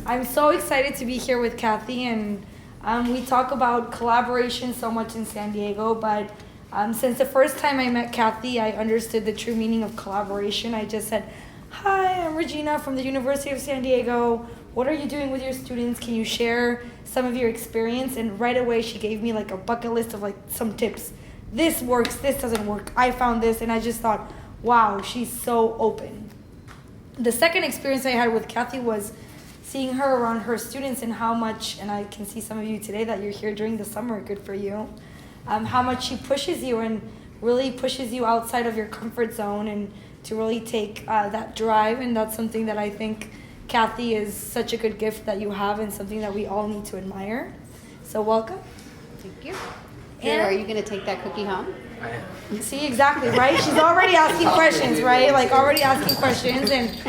I'm so excited to be here with Cathy, and we talk about collaboration so much in San Diego, but since the first time I met Cathy, I understood the true meaning of collaboration. I just said, "Hi, I'm Regina from the University of San Diego. What are you doing with your students? Can you share some of your experience?" And right away she gave me like a bucket list of like some tips. This works, this doesn't work. I found this, and I just thought, wow, she's so open. The second experience I had with Cathy was seeing her around her students and how much, and I can see some of you today that you're here during the summer, good for you, how much she pushes you and really pushes you outside of your comfort zone and to really take that drive. And that's something that I think, Cathy, is such a good gift that you have and something that we all need to admire. So welcome. Thank you. And are you going to take that cookie home? I am. See, exactly, right? She's already asking questions, right? Like already asking questions. And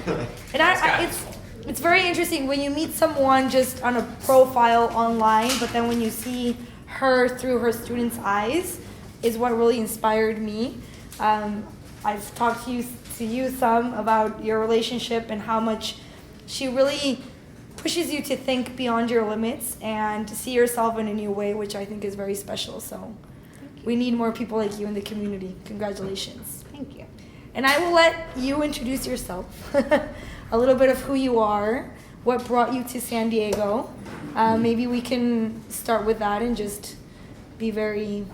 it's very interesting when you meet someone just on a profile online, but then when you see her through her students' eyes is what really inspired me. I've talked to you some about your relationship and how much she really pushes you to think beyond your limits and to see yourself in a new way, which I think is very special. So we need more people like you in the community. Congratulations. Thank you. And I will let you introduce yourself. A little bit of who you are, what brought you to San Diego. Maybe we can start with that and just be very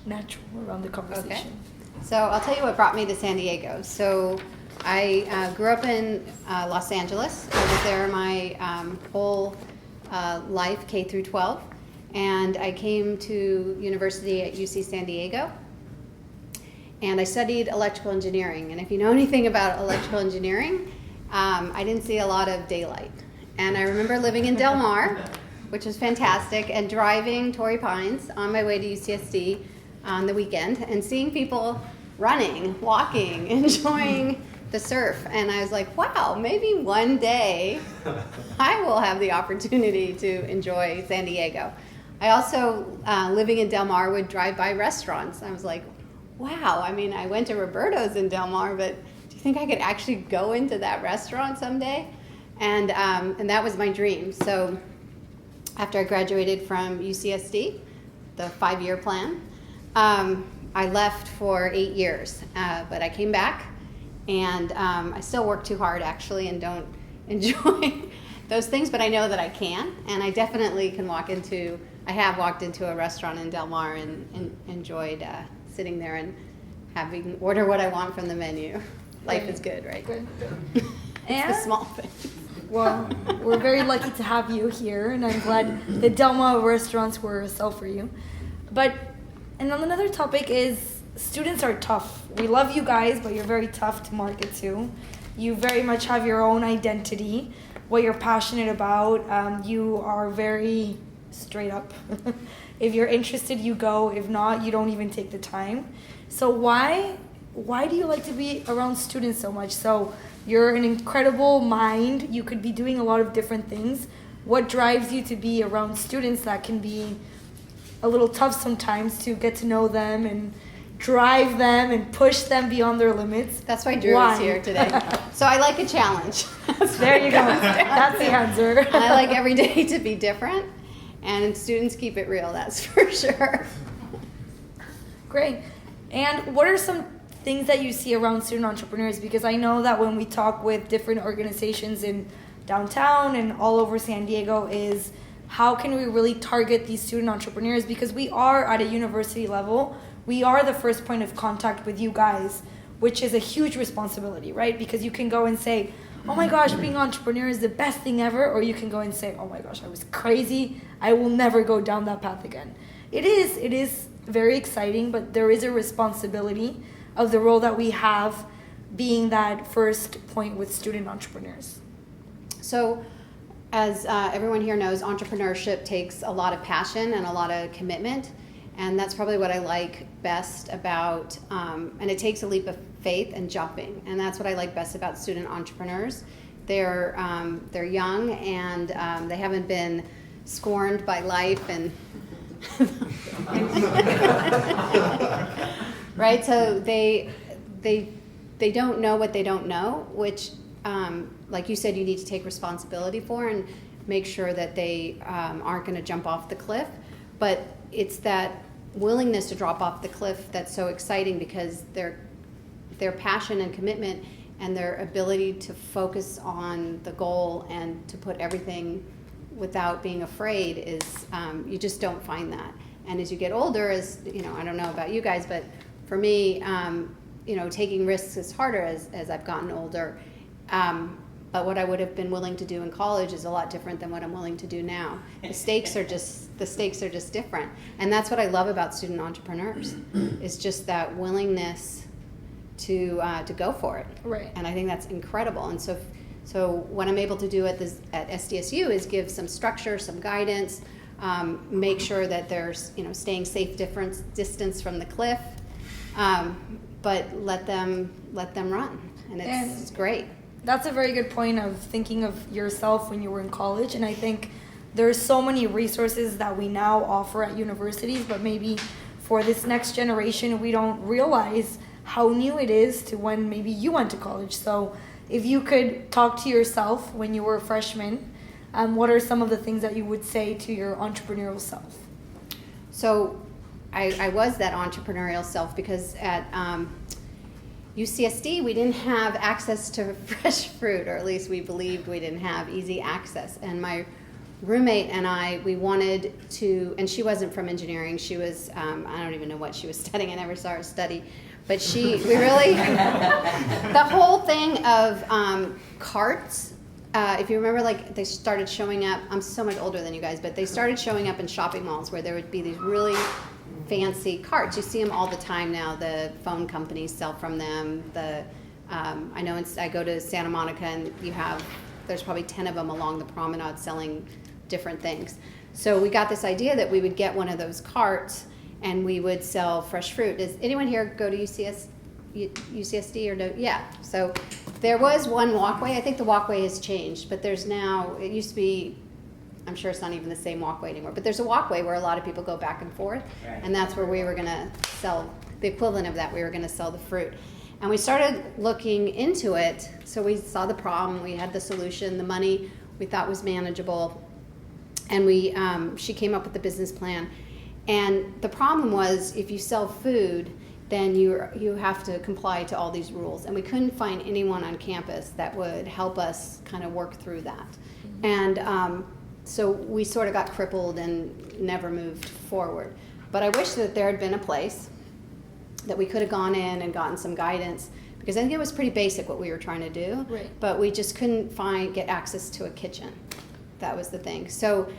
natural around the conversation. Okay. So I'll tell you what brought me to San Diego. So I grew up in Los Angeles. I was there my whole life, K through 12. And I came to university at UC San Diego. And I studied electrical engineering. And if you know anything about electrical engineering, I didn't see a lot of daylight. And I remember living in Del Mar, which was fantastic, and driving Torrey Pines on my way to UCSD on the weekend and seeing people running, walking, enjoying the surf. And I was like, wow, maybe one day I will have the opportunity to enjoy San Diego. I also, living in Del Mar, would drive by restaurants. I was like, wow, I mean, I went to Roberto's in Del Mar, but do you think I could actually go into that restaurant someday? And that was my dream. So after I graduated from UCSD, the 5-year plan, I left for 8 years, but I came back, and I still work too hard, actually, and don't enjoy those things, but I know that I can, and I definitely can I have walked into a restaurant in Del Mar and enjoyed sitting there and order what I want from the menu. Life is good, right? Good. It's And the small things. well, we're very lucky to have you here, and I'm glad the Del Mar restaurants were a sell for you. And on another topic is students are tough. We love you guys, but you're very tough to market to. You very much have your own identity, what you're passionate about. You are very straight up. If you're interested, you go. If not, you don't even take the time. So why do you like to be around students so much? So you're an incredible mind. You could be doing a lot of different things. What drives you to be around students that can be a little tough sometimes to get to know them and drive them and push them beyond their limits? That's why Drew is here today. So I like a challenge. There you go. That's the answer. And I like every day to be different, and students keep it real, that's for sure. Great. And what are some things that you see around student entrepreneurs? Because I know that when we talk with different organizations in downtown and all over San Diego is how can we really target these student entrepreneurs? Because we are at a university level, we are the first point of contact with you guys, which is a huge responsibility, right? Because you can go and say, oh my gosh, being an entrepreneur is the best thing ever. Or you can go and say, oh my gosh, I was crazy. I will never go down that path again. It is very exciting, but there is a responsibility of the role that we have being that first point with student entrepreneurs. So as everyone here knows, entrepreneurship takes a lot of passion and a lot of commitment. And that's probably what I like best about, and it takes a leap of faith and jumping. And that's what I like best about student entrepreneurs. They're young and they haven't been scorned by life and right. So they don't know what they don't know, which like you said, you need to take responsibility for and make sure that they aren't going to jump off the cliff. But it's that willingness to drop off the cliff that's so exciting, because their passion and commitment and their ability to focus on the goal and to put everything without being afraid is, you just don't find that. And as you get older, as you know, I don't know about you guys, but for me, you know, taking risks is harder as I've gotten older. But what I would have been willing to do in college is a lot different than what I'm willing to do now. The stakes are just different. And that's what I love about student entrepreneurs, is just that willingness to go for it. Right. And I think that's incredible. And so what I'm able to do at SDSU is give some structure, some guidance, make sure that there's, you know, staying safe distance from the cliff, but let them run, and it's great. That's a very good point of thinking of yourself when you were in college, and I think there's so many resources that we now offer at universities, but maybe for this next generation, we don't realize how new it is to when maybe you went to college. So if you could talk to yourself when you were a freshman, what are some of the things that you would say to your entrepreneurial self? So I was that entrepreneurial self, because at UCSD we didn't have access to fresh fruit, or at least we believed we didn't have easy access. And my roommate and I, we wanted to, and she wasn't from engineering, she was, I don't even know what she was studying, I never saw her study, but we really, the whole thing of carts, if you remember, like, they started showing up, I'm so much older than you guys, but they started showing up in shopping malls where there would be these really fancy carts. You see them all the time now. The phone companies sell from them. I know I go to Santa Monica, and there's probably 10 of them along the promenade selling different things. So we got this idea that we would get one of those carts and we would sell fresh fruit. Does anyone here go to UCSD or no? Yeah. So there was one walkway. I think the walkway has changed, but there's now, it used to be, I'm sure it's not even the same walkway anymore, but there's a walkway where a lot of people go back and forth, right. And that's where we were going to sell, the equivalent of that, we were going to sell the fruit. And we started looking into it, so we saw the problem, we had the solution, the money we thought was manageable, and she came up with the business plan. And the problem was, if you sell food, then you have to comply to all these rules. And we couldn't find anyone on campus that would help us kind of work through that. Mm-hmm. And so we sort of got crippled and never moved forward. But I wish that there had been a place that we could have gone in and gotten some guidance, because I think it was pretty basic what we were trying to do, right. But we just couldn't get access to a kitchen. That was the thing. So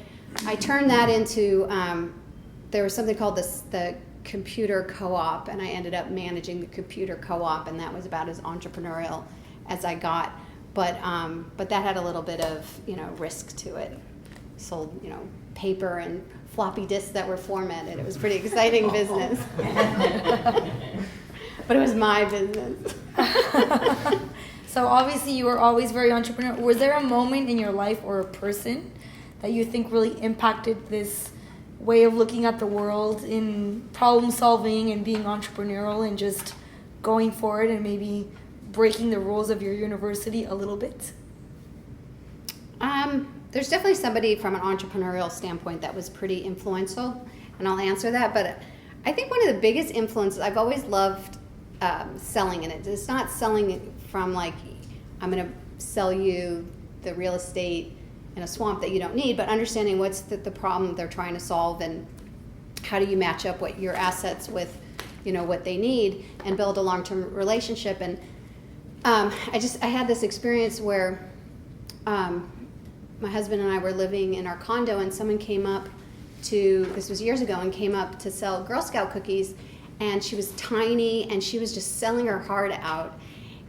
I turned that into, there was something called the computer co-op, and I ended up managing the computer co-op, and that was about as entrepreneurial as I got. But that had a little bit of, risk to it. Sold, paper and floppy disks that were formatted. It was a pretty exciting business. But it was my business. So obviously you were always very entrepreneurial. Was there a moment in your life or a person that you think really impacted this way of looking at the world in problem solving and being entrepreneurial and just going for it and maybe breaking the rules of your university a little bit? There's definitely somebody from an entrepreneurial standpoint that was pretty influential, and I'll answer that. But I think one of the biggest influences, I've always loved selling in it. It's not selling it from like, I'm going to sell you the real estate in a swamp that you don't need, but understanding what's the problem they're trying to solve, and how do you match up what your assets with, what they need, and build a long-term relationship. And I had this experience where my husband and I were living in our condo, and someone came up this was years ago, and came up to sell Girl Scout cookies, and she was tiny, and she was just selling her heart out.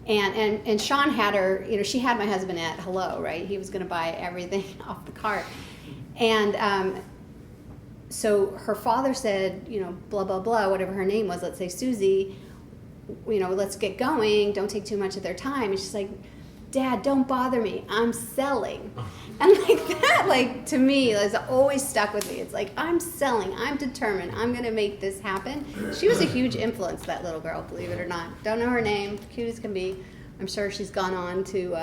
And Sean had her, she had my husband at hello, right? He was going to buy everything off the cart. And so her father said, blah, blah, blah, whatever her name was, let's say Susie, let's get going, don't take too much of their time. And she's like, Dad, don't bother me, I'm selling. And that, to me, has always stuck with me. It's like, I'm selling, I'm determined, I'm going to make this happen. She was a huge influence, that little girl, believe it or not. Don't know her name, cute as can be. I'm sure she's gone on to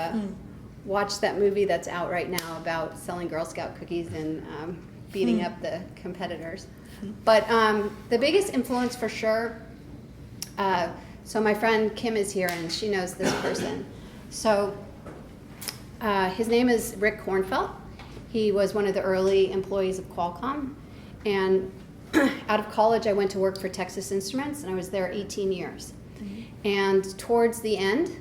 watch that movie that's out right now about selling Girl Scout cookies and beating up the competitors. But the biggest influence for sure, so my friend Kim is here and she knows this person. So his name is Rick Kornfeld. He was one of the early employees of Qualcomm. And out of college, I went to work for Texas Instruments, and I was there 18 years. And towards the end,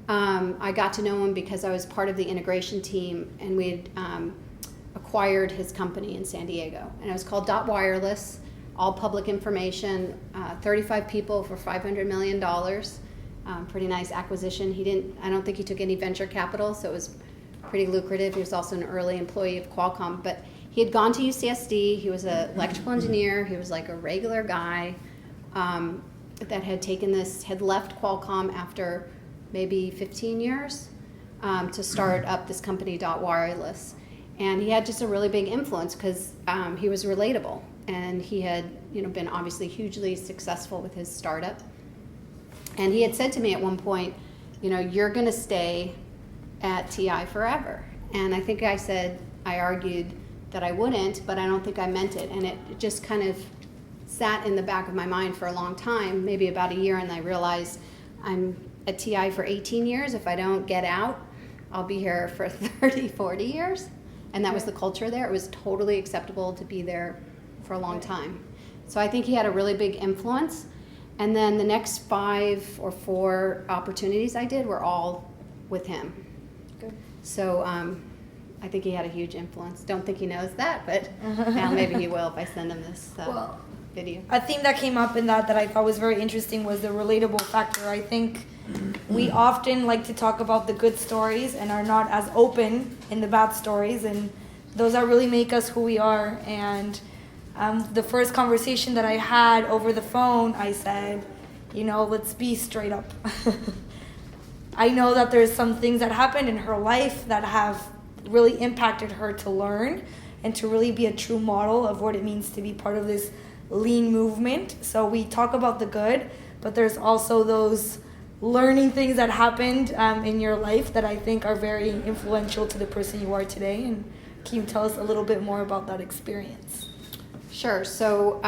I got to know him because I was part of the integration team, and we had acquired his company in San Diego. And it was called Dot Wireless, all public information, 35 people for $500 million. Pretty nice acquisition. I don't think he took any venture capital, so it was pretty lucrative. He was also an early employee of Qualcomm, but he had gone to UCSD. He was an electrical engineer. He was like a regular guy that had left Qualcomm after maybe 15 years to start up this company, Dot Wireless. And he had just a really big influence because he was relatable, and he had been obviously hugely successful with his startup. And he had said to me at one point, you're going to stay at TI forever. And I think I argued that I wouldn't, but I don't think I meant it. And it just kind of sat in the back of my mind for a long time, maybe about a year, and I realized I'm at TI for 18 years. If I don't get out, I'll be here for 30, 40 years. And that was the culture there. It was totally acceptable to be there for a long time. So I think he had a really big influence. And then the next 5 or 4 opportunities I did were all with him. Good. So I think he had a huge influence. Don't think he knows that, but now maybe he will if I send him this video. A theme that came up in that I thought was very interesting was the relatable factor. I think we often like to talk about the good stories and are not as open in the bad stories, and those that really make us who we are. And the first conversation that I had over the phone, I said, let's be straight up. I know that there's some things that happened in her life that have really impacted her to learn and to really be a true model of what it means to be part of this lean movement. So we talk about the good, but there's also those learning things that happened in your life that I think are very influential to the person you are today. And can you tell us a little bit more about that experience? Sure. So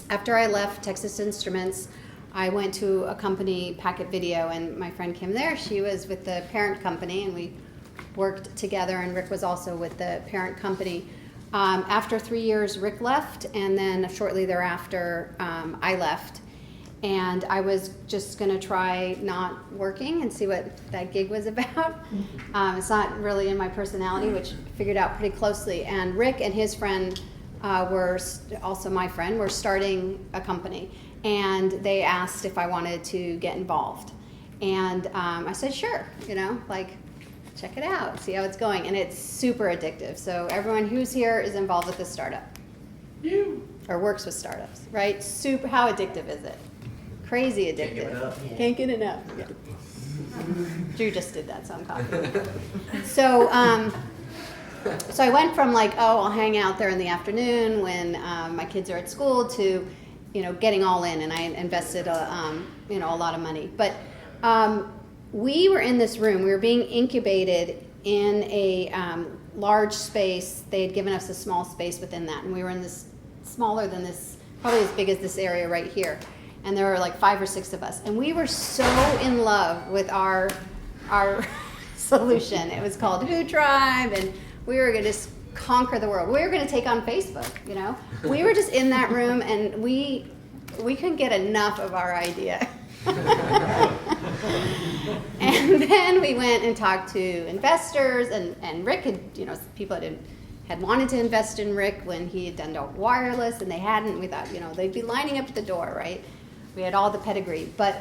after I left Texas Instruments, I went to a company, Packet Video, and my friend Kim there, she was with the parent company, and we worked together, and Rick was also with the parent company. After 3 years, Rick left, and then shortly thereafter, I left. And I was just going to try not working and see what that gig was about. It's not really in my personality, which I figured out pretty closely. And Rick and his friend also my friend, were starting a company. And they asked if I wanted to get involved. And I said, sure, check it out, see how it's going. And it's super addictive. So everyone who's here is involved with this startup. Or works with startups, right? Super, how addictive is it? Crazy addictive. Can't get enough. Yeah. Drew just did that, so I'm copying. So I went from I'll hang out there in the afternoon when my kids are at school to, getting all in, and I invested a lot of money. But we were in this room. We were being incubated in a large space. They had given us a small space within that, and we were in this smaller than this, probably as big as this area right here. And there were 5 or 6 of us, and we were so in love with our solution. It was called Who Tribe, and we were going to just conquer the world. We were going to take on Facebook. We were just in that room, and we couldn't get enough of our idea. And then we went and talked to investors, and Rick had, people had wanted to invest in Rick when he had done Dot Wireless, and they hadn't. We thought, they'd be lining up at the door, right? We had all the pedigree. But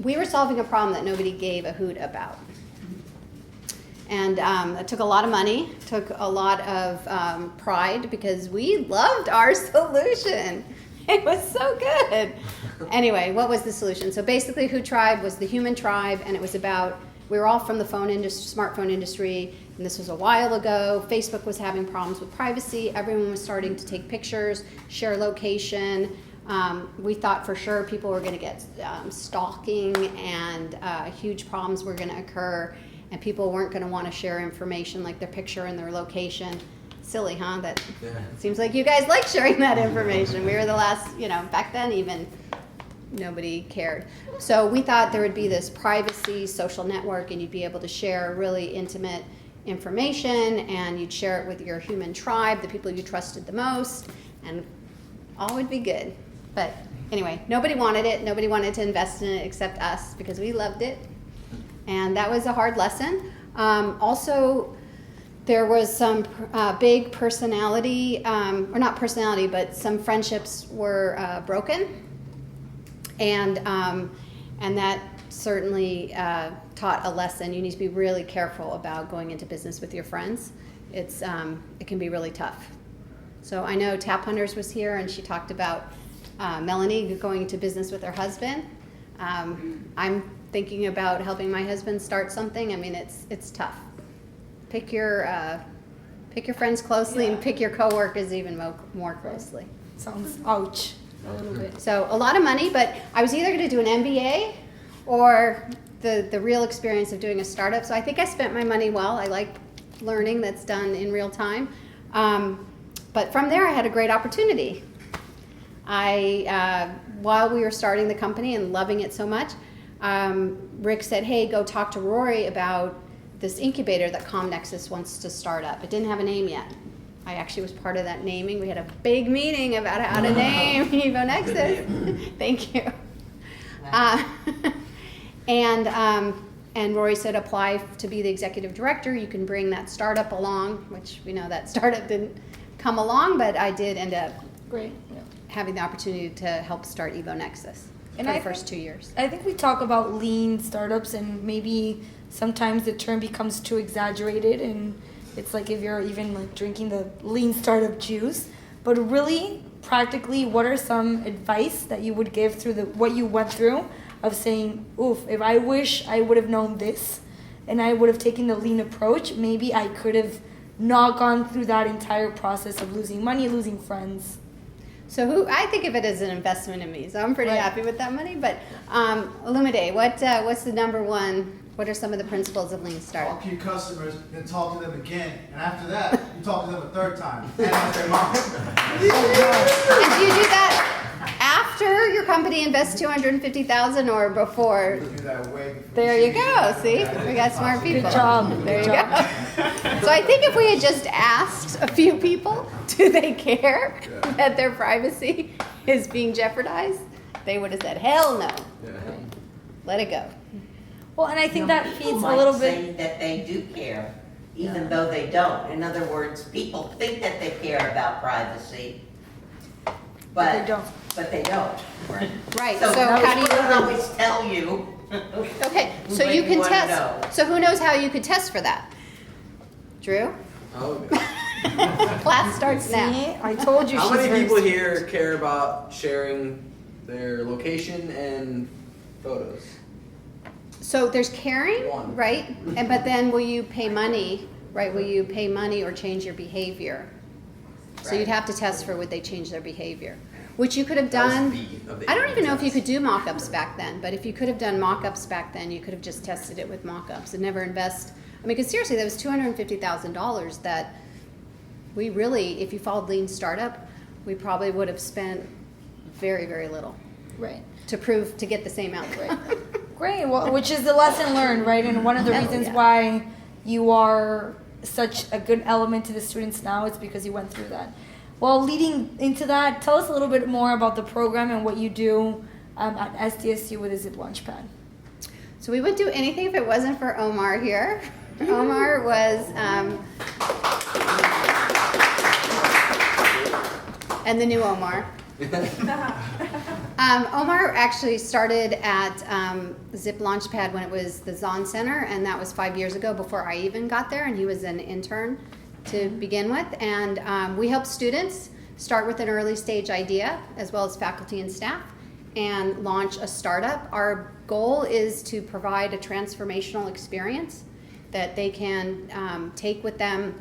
we were solving a problem that nobody gave a hoot about. And it took a lot of money, took a lot of pride, because we loved our solution. It was so good. Anyway, what was the solution? So basically, Who Tribe was the human tribe, and it was about, we were all from the smartphone industry, and this was a while ago. Facebook was having problems with privacy. Everyone was starting to take pictures, share location. We thought for sure people were going to get stalking and huge problems were going to occur, and people weren't going to want to share information like their picture and their location. Silly, huh? That seems like you guys like sharing that information. We were the last, back then even nobody cared. So we thought there would be this privacy social network, and you'd be able to share really intimate information, and you'd share it with your human tribe, the people you trusted the most, and all would be good. But anyway, nobody wanted it. Nobody wanted to invest in it except us because we loved it. And that was a hard lesson. Also, there was some big personality, or not personality, but some friendships were broken. And that certainly taught a lesson. You need to be really careful about going into business with your friends. It can be really tough. So I know Tap Hunters was here, and she talked about Melanie going into business with her husband. I'm thinking about helping my husband start something. I mean, it's tough. Pick your friends closely, and pick your coworkers even more closely. Sounds ouch. A little bit. So a lot of money, but I was either going to do an MBA or the real experience of doing a startup. So I think I spent my money well. I like learning that's done in real time. But from there, I had a great opportunity. While we were starting the company and loving it so much, Rick said, hey, go talk to Rory about this incubator that ComNexus wants to start up. It didn't have a name yet. I actually was part of that naming. We had a big meeting about how to name EvoNexus. Thank you. And Rory said, apply to be the executive director. You can bring that startup along, which we know that startup didn't come along, but I did end up having the opportunity to help start EvoNexus for the first 2 years. I think we talk about lean startups, and maybe sometimes the term becomes too exaggerated, and it's like if you're even like drinking the lean startup juice. But really, practically, what are some advice that you would give through what you went through of saying, oof, if I wish I would have known this and I would have taken the lean approach, maybe I could have not gone through that entire process of losing money, losing friends. So I think of it as an investment in me, so I'm pretty happy with that money. But Illumide, what's the number one? What are some of the principles of lean startup? Talk to your customers, then talk to them again, and after that, you talk to them a third time, and ask their mom. And do you do that after your company invests $250,000 or before? You do that way before. There you go. See, we got smart people. Good job. There you go. So I think if we had just asked a few people, do they care that their privacy is being jeopardized? They would have said, hell no. Let it go. Well, and I think that People feeds a might little say bit. that they do care, even though they don't. In other words, people think that they care about privacy, but they don't. But they don't. Right. So how do you? don't always tell you. Okay. So when you can wanna test. know. So who knows how you could test for that? Drew. Oh, Class starts now. See, I told you. how she's many very people smart. here care about sharing their location and photos? So there's caring, One. right? But then will you pay money, right? Will you pay money or change your behavior? So you'd have to test for would they change their behavior, which you could have That was done. B of the I don't even know if you test. could do mock-ups back then, but if you could have done mock-ups back then, you could have just tested it with mock-ups and never invest. I mean, because seriously, that was $250,000 that we really, if you followed Lean Startup, we probably would have spent very, very little Right. to get the same output. Great. Well, which is the lesson learned, right? And one of the Hell reasons yeah. why you are such a good element to the students now is because you went through that. Well, leading into that, tell us a little bit more about the program and what you do at SDSU with the Zip Launchpad. So we wouldn't do anything if it wasn't for Omar here. Omar was, and the new Omar. Omar actually started at Zip Launchpad when it was the Zahn Center, and that was 5 years ago before I even got there, and he was an intern to begin with. And we help students start with an early stage idea, as well as faculty and staff, and launch a startup. Our goal is to provide a transformational experience that they can take with them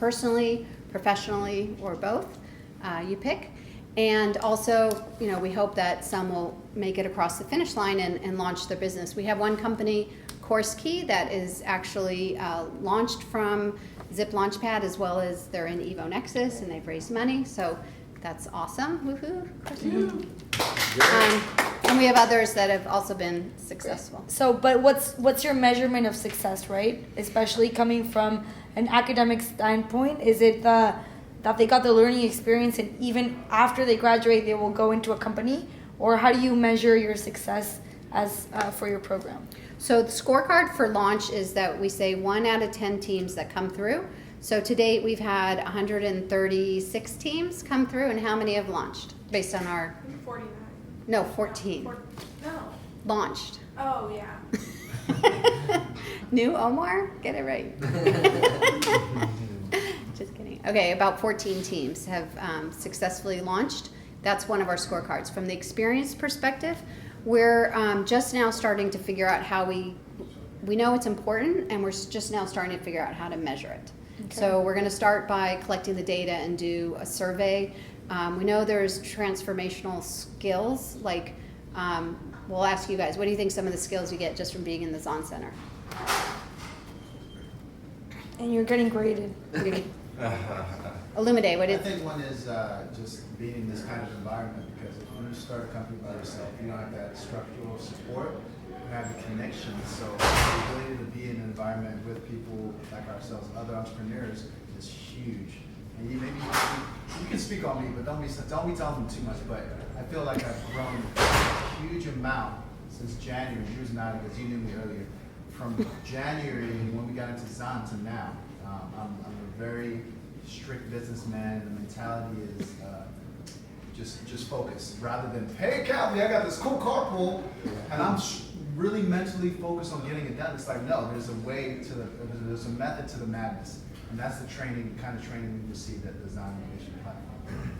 personally, professionally, or both. You pick. And also, we hope that some will make it across the finish line and launch their business. We have one company, Course Key, that is actually launched from Zip Launchpad, as well as they're in Evo Nexus, and they've raised money. So that's awesome. Woohoo! And we have others that have also been successful. So, but what's your measurement of success, right? Especially coming from an academic standpoint, is it that they got the learning experience, and even after they graduate, they will go into a company, or how do you measure your success as for your program? So the scorecard for launch is that we say 1 out of 10 teams that come through. So to date, we've had 136 teams come through, and how many have launched based on our 49. No, 14 No. launched. Oh, yeah. New Omar, get it right. Just kidding. Okay, about 14 teams have successfully launched. That's one of our scorecards. From the experience perspective, we're just now starting to figure out how we know it's important, and we're just now starting to figure out how to measure it. Okay. So we're going to start by collecting the data and do a survey. We know there's transformational skills, like we'll ask you guys, what do you think some of the skills you get just from being in the Zahn Center? And you're getting graded. Illumide, what I is think one is just being in this kind of environment, because if you start a company by yourself, you don't have that structural support, you have the connections. So the ability to be in an environment with people like ourselves, other entrepreneurs, is huge. And you can speak on me, but don't be telling them too much. But I feel like I've grown a huge amount since January. You was not, because you knew me earlier. From January, when we got into Zahn, to now, I'm a very strict businessman. The mentality is just focus, rather than, hey, Cathy, I got this cool carpool, and I'm really mentally focused on getting it done. It's like, no, there's a method to the madness. And that's the kind of training we received at the Zahn Innovation Platform.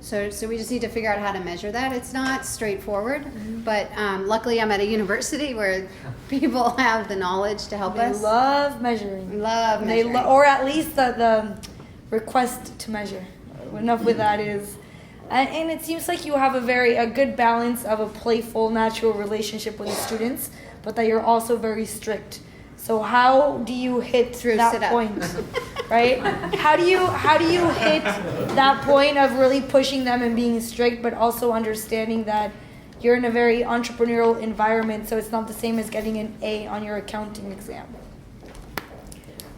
So we just need to figure out how to measure that. It's not straightforward, but luckily I'm at a university where people have the knowledge to help us. They love measuring. Love measuring. Or at least the request to measure. Enough with that is. And it seems like you have a good balance of a playful, natural relationship with the students, but that you're also very strict. So how do you hit that point, right? How do you hit that point of really pushing them and being strict, but also understanding that you're in a very entrepreneurial environment, so it's not the same as getting an A on your accounting exam?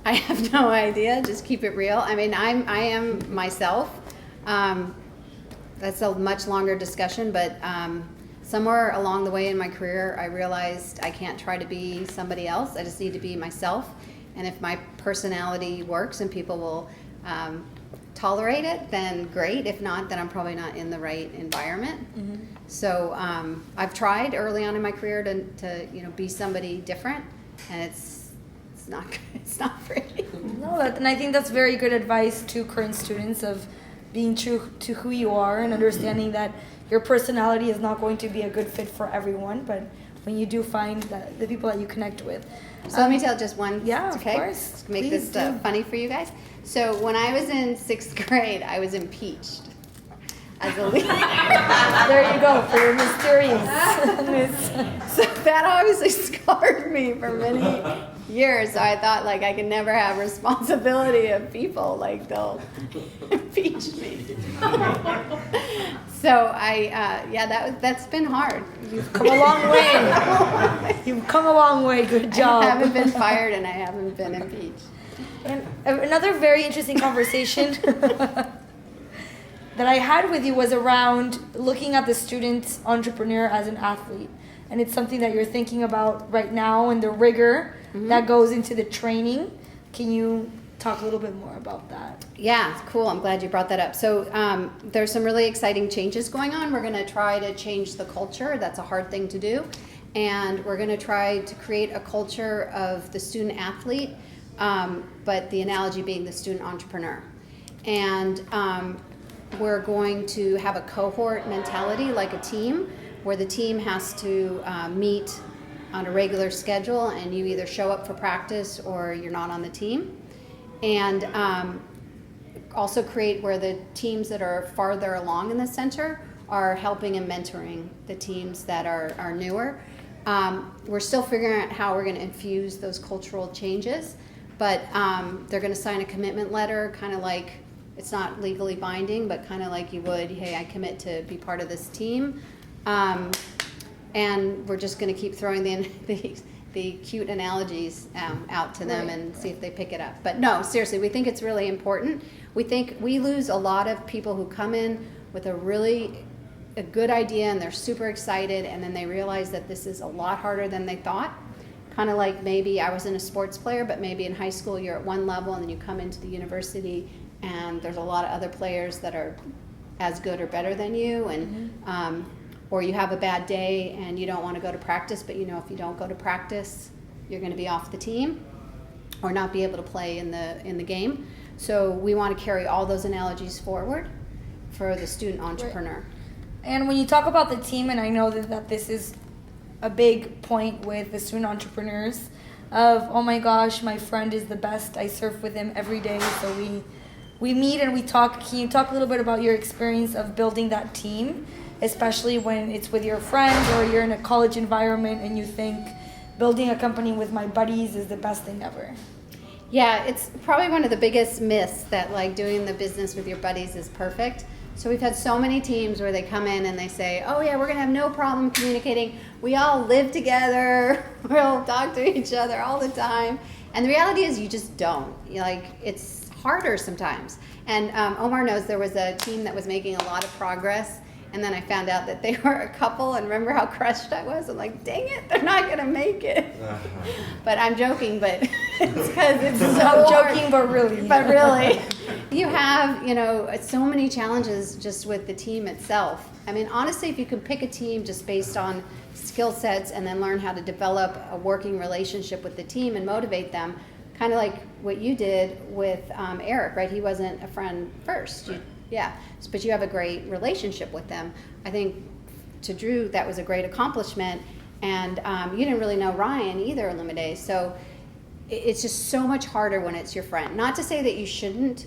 I have no idea. Just keep it real. I mean, I am myself. That's a much longer discussion, but somewhere along the way in my career, I realized I can't try to be somebody else. I just need to be myself. And if my personality works and people will tolerate it, then great. If not, then I'm probably not in the right environment. Mm-hmm. So I've tried early on in my career to be somebody different, and it's not good. It's not pretty. No, and I think that's very good advice to current students of being true to who you are and understanding that your personality is not going to be a good fit for everyone, but when you do find the people that you connect with. So let me tell just one. Yeah, okay? Of course. To make this funny for you guys. So when I was in 6th grade, I was impeached as a leader. There you go, for your mysteriousness. So that obviously scarred me for many years. So I thought, like, I can never have responsibility of people. Like, they'll impeach me. So that's been hard. You've come a long way. You've come a long way. Good job. I haven't been fired and I haven't been impeached. And another very interesting conversation that I had with you was around looking at the student entrepreneur as an athlete. And it's something that you're thinking about right now, and the rigor that goes into the training. Can you talk a little bit more about that? Yeah, cool. I'm glad you brought that up. So there's some really exciting changes going on. We're going to try to change the culture. That's a hard thing to do. And we're going to try to create a culture of the student athlete, but the analogy being the student entrepreneur. And we're going to have a cohort mentality, like a team, where the team has to meet on a regular schedule, and you either show up for practice or you're not on the team. And also create where the teams that are farther along in the center are helping and mentoring the teams that are newer. We're still figuring out how we're going to infuse those cultural changes, but they're going to sign a commitment letter, kind of like, it's not legally binding, but kind of like you would, hey, I commit to be part of this team. And we're just going to keep throwing the cute analogies out to them and see if they pick it up. But no, seriously, we think it's really important. We think we lose a lot of people who come in with a good idea and they're super excited, and then they realize that this is a lot harder than they thought. Kind of like maybe I wasn't a sports player, but maybe in high school you're at one level and then you come into the university and there's a lot of other players that are as good or better than you, and or you have a bad day and you don't want to go to practice, but you know if you don't go to practice, you're going to be off the team or not be able to play in the game. So we want to carry all those analogies forward for the student entrepreneur. Right. And when you talk about the team, and I know that this is a big point with the student entrepreneurs of, oh my gosh, my friend is the best. I surf with him every day, so we meet and we talk. Can you talk a little bit about your experience of building that team, especially when it's with your friends or you're in a college environment and you think building a company with my buddies is the best thing ever? Yeah, it's probably one of the biggest myths that like doing the business with your buddies is perfect. So we've had so many teams where they come in and they say, oh yeah, we're gonna have no problem communicating. We all live together, we'll talk to each other all the time. And the reality is you just don't. It's harder sometimes. And Omar knows there was a team that was making a lot of progress, and then I found out that they were a couple, and remember how crushed I was? I'm like, dang it, they're not gonna make it. But I'm joking, but it's because it's so hard. Joking, but really. But really, you have, so many challenges just with the team itself. I mean, honestly, if you can pick a team just based on skill sets and then learn how to develop a working relationship with the team and motivate them, kind of like what you did with Eric, right? He wasn't a friend first. Right. Yeah, but you have a great relationship with them. I think to Drew, that was a great accomplishment. And you didn't really know Ryan either, Lumide. So it's just so much harder when it's your friend. Not to say that you shouldn't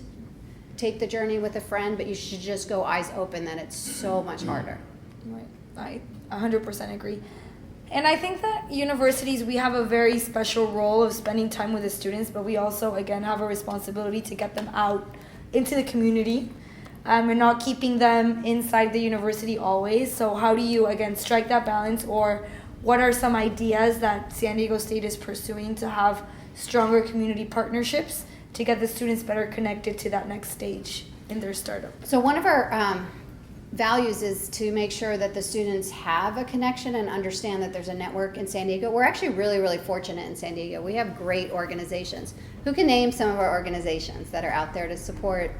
take the journey with a friend, but you should just go eyes open that it's so much harder. Right, I 100% agree. And I think that universities, we have a very special role of spending time with the students, but we also, again, have a responsibility to get them out into the community. And not keeping them inside the university always. So how do you, again, strike that balance, or what are some ideas that San Diego State is pursuing to have stronger community partnerships to get the students better connected to that next stage in their startup? So one of our values is to make sure that the students have a connection and understand that there's a network in San Diego. We're actually really, really fortunate in San Diego. We have great organizations. Who can name some of our organizations that are out there to support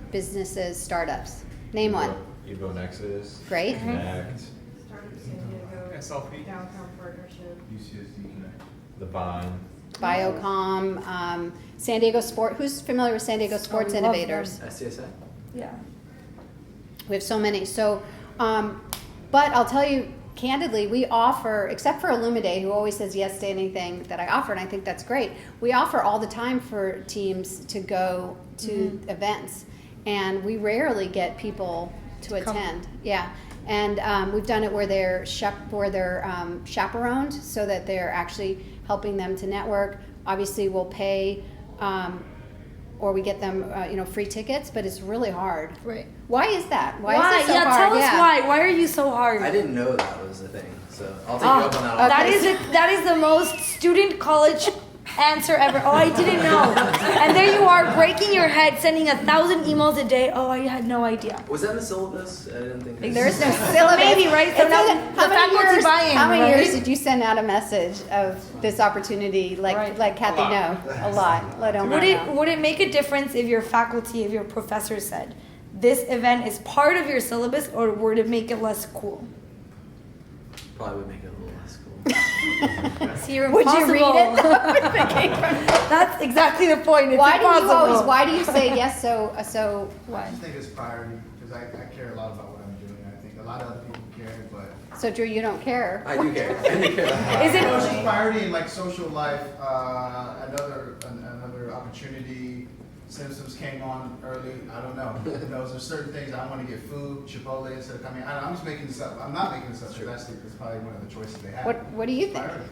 businesses, startups? Name one. Evo Nexus. Great. Connect. Startup San Diego. SLP. Downtown Partnership. UCSD Connect. The Vine. Biocom, San Diego Sport. Who's familiar with San Diego Sports we love Innovators? SDSU. Yeah. We have so many. So, but I'll tell you candidly, we offer, except for Illumide, who always says yes to anything that I offer, and I think that's great. We offer all the time for teams to go to events, and we rarely get people to attend. Yeah, and we've done it where they're chaperoned, so that they're actually helping them to network. Obviously, we'll pay. Or we get them, free tickets, but it's really hard. Right. Why is that? Why is it so yeah, hard? tell us why. Why are you so hard? I didn't know that was a thing, so I'll take you up on that. That is the most student college answer ever. Oh, I didn't know. And there you are breaking your head, sending 1,000 emails a day. Oh, I had no idea. Was that in the syllabus? I didn't think. There is no syllabus. Maybe, right? So It now doesn't- the faculty buy-in, How many right? years did you send out a message of this opportunity, Right. like Cathy know? A lot. Let Omar know. Would it make a difference if your faculty, if your professor said, this event is part of your syllabus, or would it make it less cool? Probably would make it a little less cool. See, you're Would you read impossible. it? That's exactly the point. It's Why do impossible. why do you say yes so I Why? just think it's priority, because I care a lot about what I'm doing. I think a lot of other people care, but so Drew, you don't care? I do care. I do care. Is it- it's just priority in like social life, another opportunity symptoms came on early, I don't know. Those are certain things, I want to get food, Chipotle instead of coming, I'm just making this up. I'm not making this up, because that's probably one of the choices they have. What do you think Priority.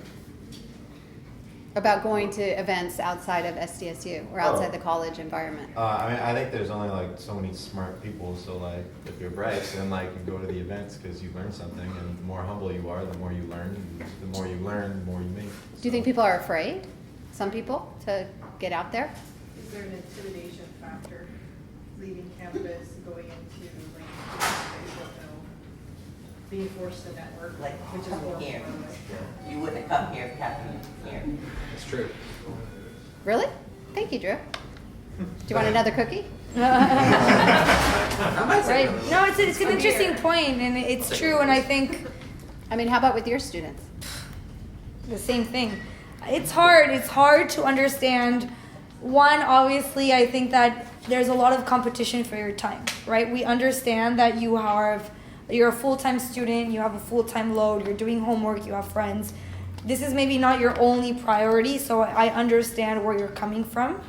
about going to events outside of SDSU or outside the college environment? I mean, I think there's only like so many smart people, so like if you're bright, then like you go to the events because you learn something, and the more humble you are, the more you learn. The more you learn, the more you make. Do you think people are afraid, some people, to get out there? Is there an intimidation factor leaving campus, going into like they don't know, being forced to network, Like, which is come horrible. here. by the way. You wouldn't have come here if Cathy was here. It's true. Really? Thank you, Drew. Do you want another cookie? Right. No, it's an interesting point, and it's true. And I think I mean, how about with your students? the same thing. It's hard. It's hard to understand. One, obviously, I think that there's a lot of competition for your time, right? We understand that you're a full-time student, you have a full-time load, you're doing homework, you have friends. This is maybe not your only priority, so I understand where you're coming from.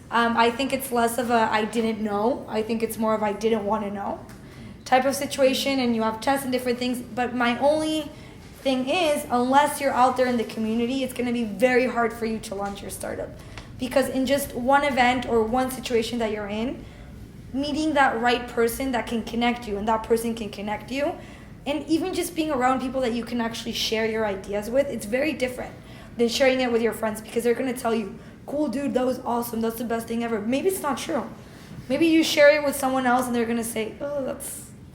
I think it's less of a I didn't know. I think it's more of I didn't want to know type of situation, and you have tests and different things. But my only thing is, unless you're out there in the community, it's going to be very hard for you to launch your startup. Because in just one event or one situation that you're in, meeting that right person that can connect you and that person can connect you, and even just being around people that you can actually share your ideas with, it's very different than sharing it with your friends, because they're going to tell you, cool dude, that was awesome, that's the best thing ever. Maybe it's not true. Maybe you share it with someone else and they're going to say,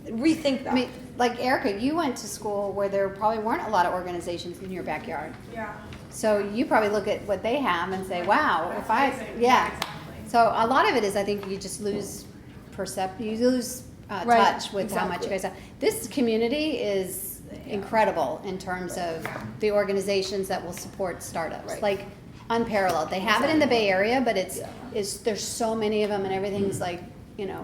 rethink that. I mean, like Erica, you went to school where there probably weren't a lot of organizations in your backyard. Yeah. So you probably look at what they have and say, wow, if I, Exactly. yeah. Exactly. So a lot of it is, I think you just lose Right, touch with how much you exactly. guys have. This community is incredible in terms of the organizations that will support startups. Right. Like unparalleled. They have it in the Bay Area, but there's so many of them, and everything's like, you know.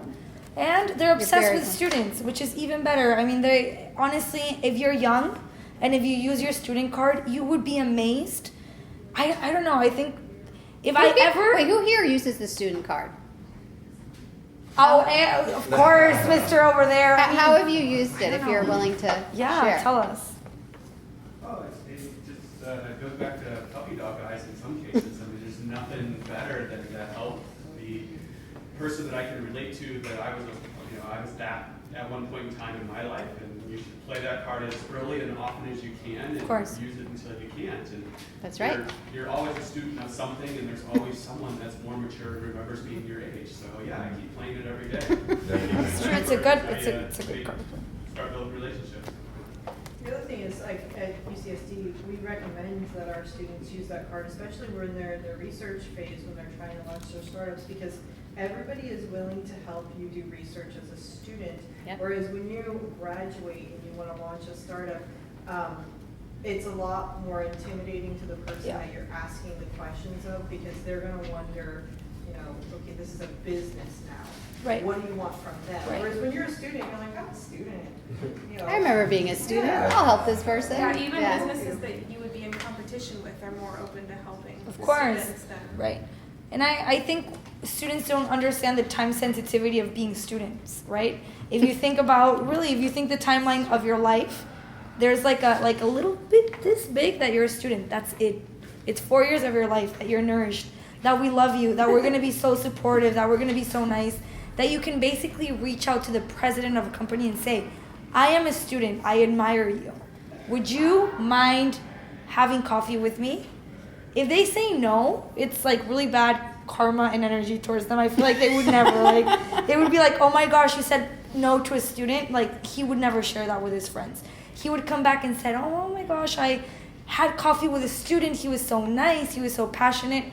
And they're obsessed very with fun. students, which is even better. I mean, they honestly, if you're young and if you use your student card, you would be amazed. I don't know. I think if Who here uses the student card? of course, Mr. over there. I How mean, have you used it? If you're willing to yeah, share. tell us. Oh, it just goes back to puppy dog eyes in some cases. I mean, there's nothing better than to help the person that I can relate to, that I was that at one point in time in my life, and you should play that card as early and often as you can, and Of course. use it until you can't. And That's right. You're always a student of something, and there's always someone that's more mature and remembers being your age. So yeah, I keep playing it every day. It's true. It's a good card. Start building relationships. The other thing is, like at UCSD, we recommend that our students use that card, especially when they're in their research phase, when they're trying to launch their startups, because everybody is willing to help you do research as a student. Yep. Whereas when you graduate and you want to launch a startup, it's a lot more intimidating to the person Yeah. that you're asking the questions of, because they're going to wonder, okay, this is a business now. Right. What do you want from them? Right. Whereas when you're a student, you're like, I'm a student. I remember being a student. Yeah. I'll help this person. Yeah, even businesses that you would be in competition with are more open to helping Of the course. students than Right. And I think students don't understand the time sensitivity of being students, right? If you think the timeline of your life, there's like a little bit this big that you're a student. That's it. It's 4 years of your life that you're nourished, that we love you, that we're going to be so supportive, that we're going to be so nice, that you can basically reach out to the president of a company and say, I am a student, I admire you. Would you mind having coffee with me? If they say no, it's like really bad karma and energy towards them. I feel like they would never, they would be like, oh my gosh, you said no to a student. Like, he would never share that with his friends. He would come back and say, oh my gosh, I had coffee with a student. He was so nice. He was so passionate.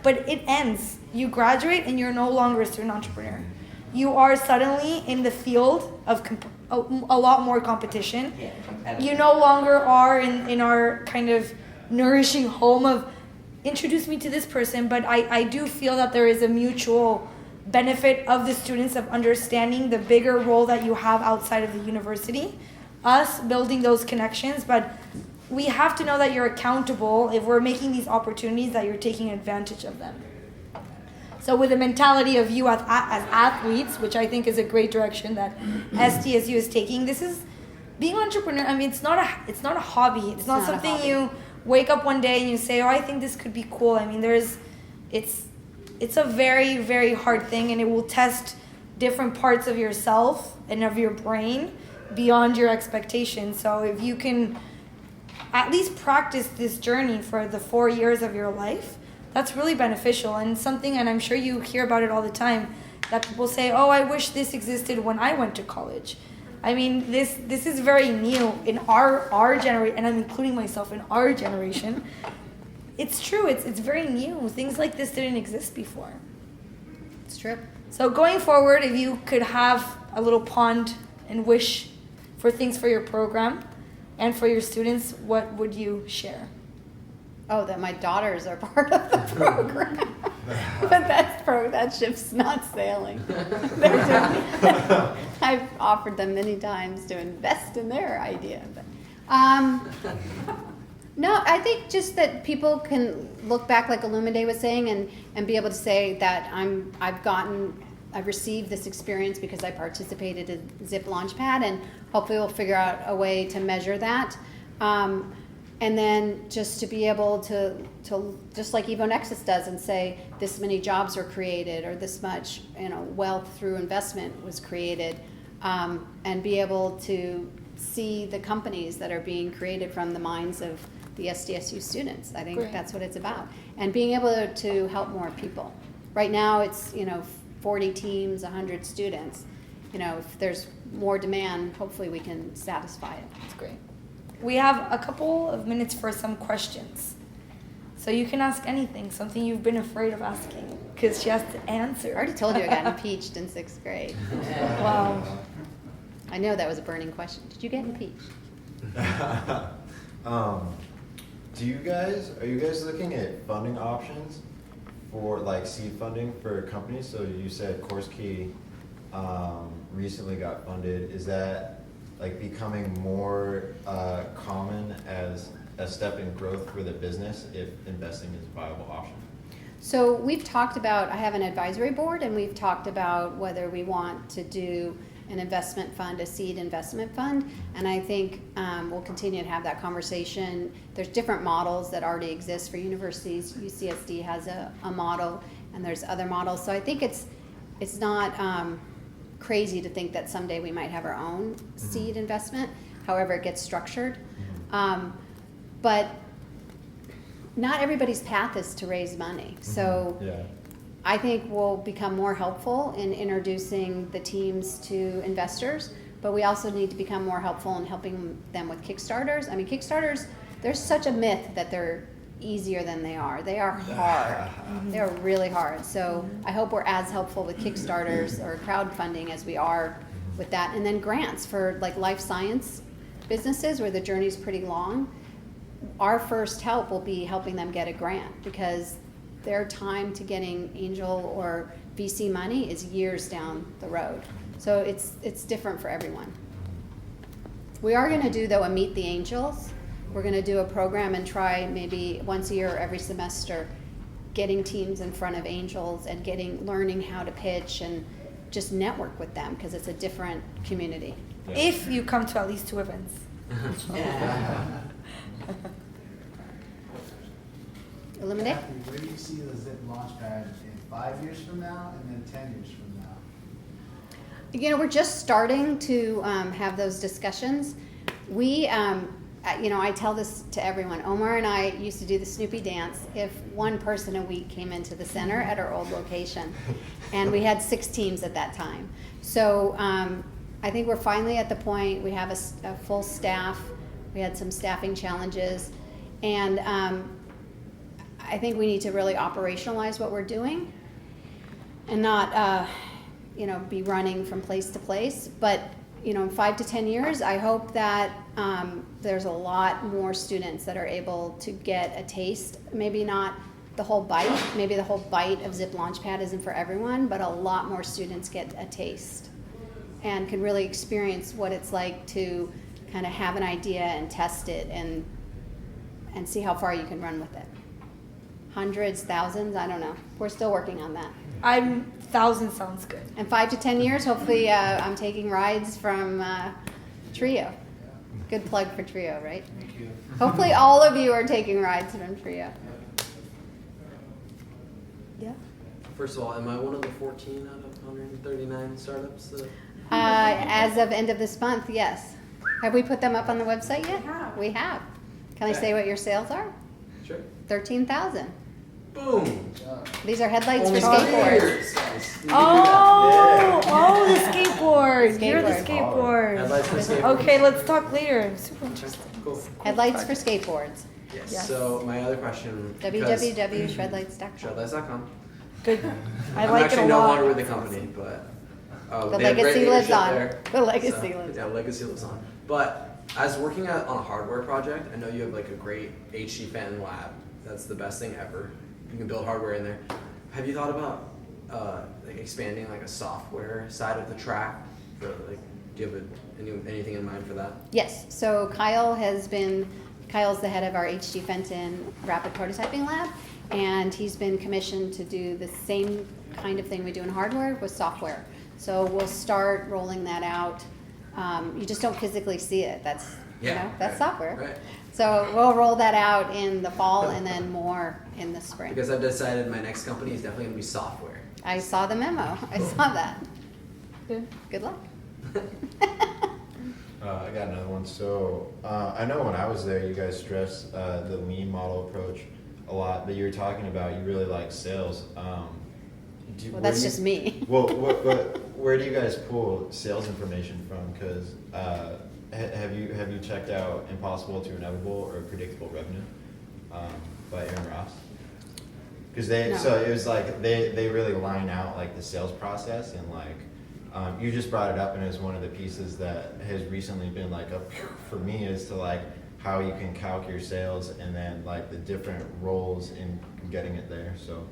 But it ends. You graduate and you're no longer a student entrepreneur. You are suddenly in the field of a lot more competition. Yeah, competitive. You no longer are in our kind of nourishing home of introduce me to this person, but I do feel that there is a mutual benefit of the students of understanding the bigger role that you have outside of the university, us building those connections, but we have to know that you're accountable if we're making these opportunities, that you're taking advantage of them. So with the mentality of you as athletes, which I think is a great direction that SDSU is taking, this is being entrepreneur. I mean, it's not a hobby. It's not not a something hobby. you wake up one day and you say, oh, I think this could be cool. I mean, it's a very, very hard thing, and it will test different parts of yourself and of your brain beyond your expectations. So if you can at least practice this journey for the 4 years of your life, that's really beneficial, and something, and I'm sure you hear about it all the time, that people say, oh, I wish this existed when I went to college. I mean, this is very new in our generation, and I'm including myself in our generation. It's true, it's very new. Things like this didn't exist before. It's true. So going forward, if you could have a little pond and wish for things for your program and for your students, what would you share? Oh, that my daughters are part of the program. But that ship's not sailing. I've offered them many times to invest in their idea. But, no, I think just that people can look back, like Illumide was saying, and be able to say that I've received this experience because I participated in Zip Launchpad, and hopefully we'll figure out a way to measure that. And then just to be able to just like Evo Nexus does, and say this many jobs were created, or this much wealth through investment was created, and be able to see the companies that are being created from the minds of the SDSU students. I think Great. that's what it's about, and being able to help more people. Right now it's 40 teams, 100 students. If there's more demand, hopefully we can satisfy it. That's great. We have a couple of minutes for some questions. So you can ask anything, something you've been afraid of asking, because she has to answer. I already told you I got impeached in 6th grade. Wow. I know that was a burning question. Did you get impeached? Are you guys looking at funding options for like seed funding for companies? So you said Course Key recently got funded. Is that like becoming more common as a step in growth for the business if investing is a viable option? So we've talked about, I have an advisory board, and we've talked about whether we want to do an investment fund, a seed investment fund, and I think we'll continue to have that conversation. There's different models that already exist for universities. UCSD has a model, and there's other models. So I think it's not crazy to think that someday we might have our own seed investment, however it gets structured. But not everybody's path is to raise money. So I think we'll become more helpful in introducing the teams to investors, but we also need to become more helpful in helping them with Kickstarters. I mean, Kickstarters, there's such a myth that they're easier than they are. They are hard. They are really hard. So I hope we're as helpful with Kickstarters or crowdfunding as we are with that. And then grants for like life science businesses where the journey's pretty long. Our first help will be helping them get a grant, because their time to getting angel or VC money is years down the road. So it's different for everyone. We are going to do, though, a Meet the Angels. We're going to do a program and try maybe once a year or every semester getting teams in front of angels and learning how to pitch and just network with them, because it's a different community. Yeah. If you come to at least 2 events. Eliminate? Kathy, where do you see the Zip Launchpad in 5 years from now and then 10 years from now? We're just starting to have those discussions. We, I tell this to everyone. Omar and I used to do the Snoopy dance if one person a week came into the center at our old location. And we had 6 teams at that time. So I think we're finally at the point, we have a full staff. We had some staffing challenges. And I think we need to really operationalize what we're doing and not, be running from place to place. But, in 5 to 10 years, I hope that there's a lot more students that are able to get a taste. Maybe not the whole bite. Maybe the whole bite of Zip Launchpad isn't for everyone, but a lot more students get a taste and can really experience what it's like to kind of have an idea and test it and see how far you can run with it. Hundreds, thousands, I don't know. We're still working on that. 1,000 sounds good. In 5 to 10 years, hopefully, I'm taking rides from Trio. Good plug for Trio, right? Thank you. Hopefully, all of you are taking rides from Trio. Yeah. First of all, am I one of the 14 out of 139 startups that? As of end of this month, yes. Have we put them up on the website yet? We have. We have. Can I Okay. say what your sales are? Sure. 13,000. Boom. These are headlights Only for skateboards. skateboards, guys. You can do Oh, that. oh, the skateboard. You're the Skateboard. skateboard. Headlights for skateboards. Okay, let's talk later. I'm super interested. Cool. Headlights for skateboards. Yes. Yes. So my other question. www.shredlights.com. Shredlights.com. Good. I I'm like it actually a no lot. longer with the company, but The they have great legacy lives leadership on. there. The legacy So, lives yeah, on. legacy lives on. But as working on a hardware project, I know you have like a great HD fan lab. That's the best thing ever. You can build hardware in there. Have you thought about like expanding like a software side of the track? For like, do you have anything in mind for that? Yes. So Kyle's the head of our HD Fenton Rapid Prototyping Lab, and he's been commissioned to do the same kind of thing we do in hardware with software. So we'll start rolling that out. You just don't physically see it. That's that's right, software. Right. So we'll roll that out in the fall and then more in the spring. Because I've decided my next company is definitely gonna be software. I saw the memo. I saw that. Good. Good luck. I got another one. So I know when I was there, you guys stressed the lean model approach a lot, but you were talking about you really like sales. Well, that's just me. Well, where do you guys pull sales information from? Because have you checked out Impossible to Inevitable or Predictable Revenue by Aaron Ross? Because No. so it was like they really line out like the sales process, and like you just brought it up, and it's one of the pieces that has recently been like a for me is to like how you can calc your sales and then like the different roles in getting it there. So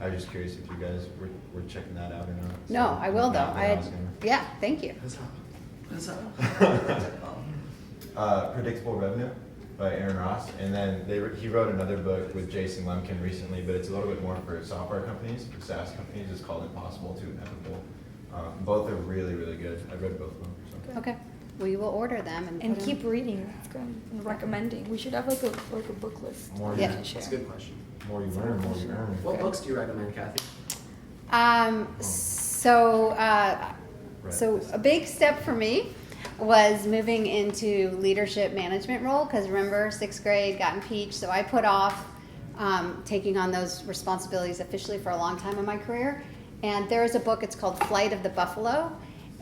I was just curious if you guys were checking that out or not. No, So, I will though. not that was Yeah, thank you. What's up? Predictable Revenue by Aaron Ross, and then he wrote another book with Jason Lemkin recently, but it's a little bit more for software companies, for SaaS companies. It's called Impossible to Inevitable. Both are really, really good. I've read both of them. So. Okay. We will order them and And put keep them. reading. That's good. And recommending. We should have like a book list. More, Yeah. you, Share. That's a good question. more you learn, more you earn. What books do you recommend, Kathy? So a big step for me was moving into leadership management role, because remember, 6th grade, got impeached, so I put off taking on those responsibilities officially for a long time in my career. And there is a book, it's called Flight of the Buffalo,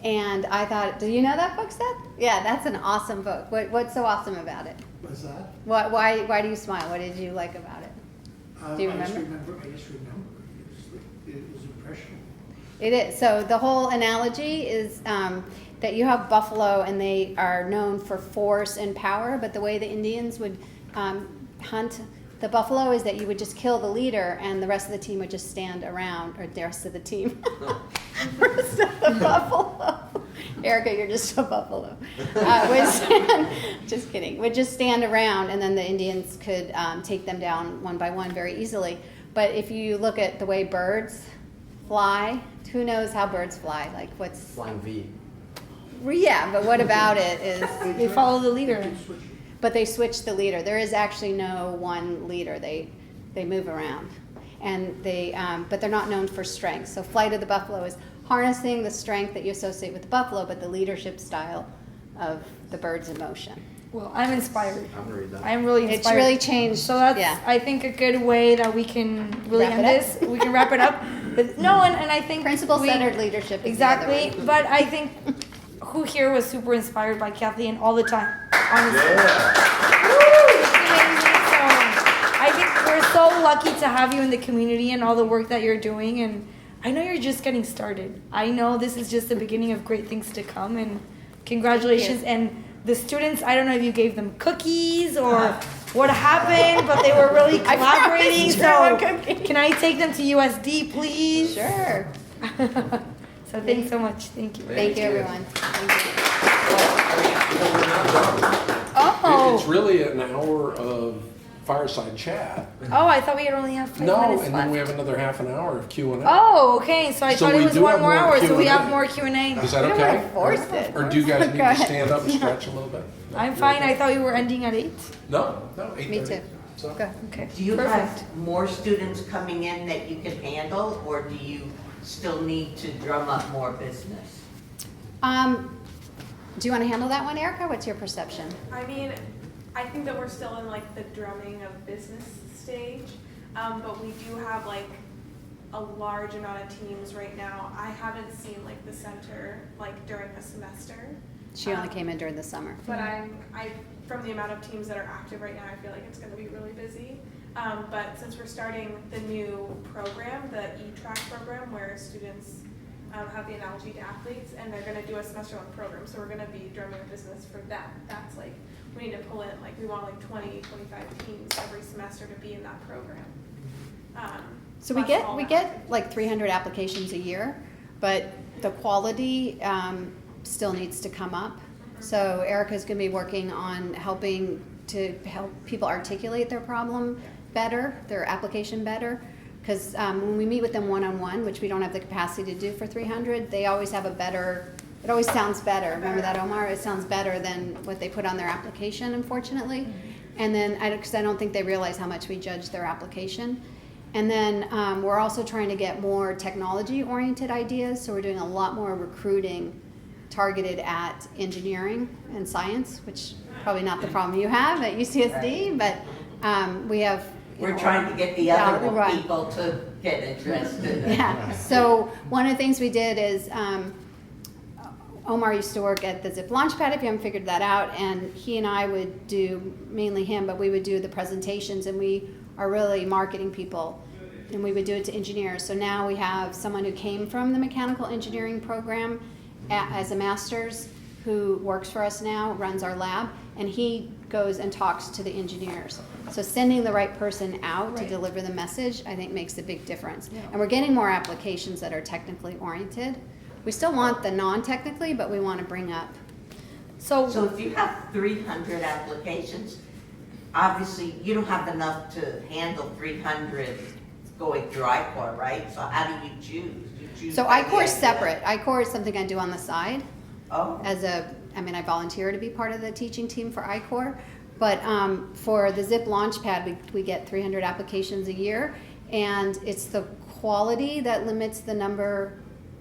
and I thought, do you know that book, Seth? Yeah, that's an awesome book. What's so awesome about it? What's that? Why do you smile? What did you like about it? Do you I just remember? remember. It was impressionable. It is. So the whole analogy is that you have buffalo and they are known for force and power, but the way the Indians would hunt the buffalo is that you would just kill the leader and the rest of the team would just stand around, or the rest of the team. Rest of the buffalo. Erica, you're just a buffalo. Just kidding. Would just stand around, and then the Indians could take them down one by one very easily. But if you look at the way birds fly, who knows how birds fly? Like what's Flying V. Yeah, but what about it is They follow the leader. but they switch the leader. There is actually no one leader. They move around, and but they're not known for strength. So Flight of the Buffalo is harnessing the strength that you associate with the buffalo, but the leadership style of the bird's emotion. Well, I'm inspired. I'm gonna read that. I'm really It's inspired. really changed. So that's, yeah. I think, a good way that we can really Wrap end it up. this. We can wrap it up. But no, and I think Principle-centered leadership is the Exactly. other one. But I think who here was super inspired by Cathy and all the time. Honestly. Yeah. Woo! It's amazing. So I think we're so lucky to have you in the community and all the work that you're doing. And I know you're just getting started. I know this is just the beginning of great things to come. And congratulations. And the students, I don't know if you gave them cookies or what happened, but they were really collaborating. So can I take them to USD, please? Sure. So thanks so much. Thank you. Thank you, everyone. Thank you. We're not done. Oh. It's really an hour of fireside chat. Oh, I thought we had only have 5 No, minutes and left. then we have another half an hour of Q&A. Oh, okay. So I So thought it we was do one have more more hour, so we Q&A. have more Q&A. Is that We don't okay? wanna force it. Or do you guys need Go to ahead. stand up and stretch a little bit? No, I'm you're fine. okay. I thought you were ending at 8. No, 8:30. Me too. So, Go. Okay. Do you Perfect. have more students coming in that you can handle, or do you still need to drum up more business? Do you want to handle that one, Erica? What's your perception? I mean, I think that we're still in like the drumming of business stage, but we do have like a large amount of teams right now. I haven't seen like the center like during the semester. She only came in during the summer. But from the amount of teams that are active right now, I feel like it's going to be really busy. But since we're starting the new program, the E-Track program, where students have the analogy to athletes, and they're going to do a semester-long program, so we're going to be drumming a business for that. That's like, we need to pull in, like, we want like 20, 25 teams every semester to be in that program. So we plus all the get active like teams. 300 applications a year, but the quality still needs to come up. So Erica's going to be working on helping people articulate their problem better, their application better. Because when we meet with them one-on-one, which we don't have the capacity to do for 300, they always have it always sounds better. Remember that, Omar? It sounds better than what they put on their application, unfortunately. And then, because I don't think they realize how much we judge their application. And then we're also trying to get more technology-oriented ideas, so we're doing a lot more recruiting targeted at engineering and science, which probably not the problem you have at UCSD, but we have... We're trying to get the other right. people to get interested. Yeah, so one of the things we did is Omar used to work at the Zip Launchpad, if you haven't figured that out, and he and I would do, mainly him, but we would do the presentations, and we are really marketing people, and we would do it to engineers. So now we have someone who came from the mechanical engineering program as a master's who works for us now, runs our lab, and he goes and talks to the engineers. So sending the right person out to deliver the message, I think, makes a big difference. Yeah. And we're getting more applications that are technically oriented. We still want the non-technically, but we want to bring up. So if you have 300 applications, obviously you don't have enough to handle 300 going through I-Core, right? So how do you choose? You choose So by the I-Core is idea. separate. I-Core is something I do on the side. Oh. I volunteer to be part of the teaching team for I-Core, but for the Zip Launchpad, we get 300 applications a year, and it's the quality that limits the number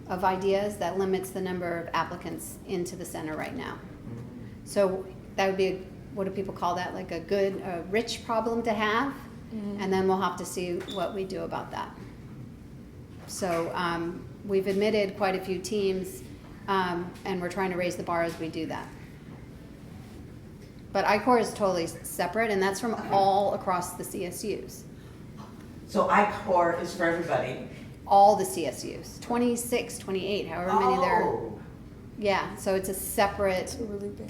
of ideas, that limits the number of applicants into the center right now. So that would be, what do people call that, like a rich problem to have, and then we'll have to see what we do about that. So we've admitted quite a few teams, and we're trying to raise the bar as we do that. But I-Core is totally separate, and that's from all across the CSUs. So I-Core is for everybody. All the CSUs, 26, 28, however many there are. Oh. Yeah, so it's a separate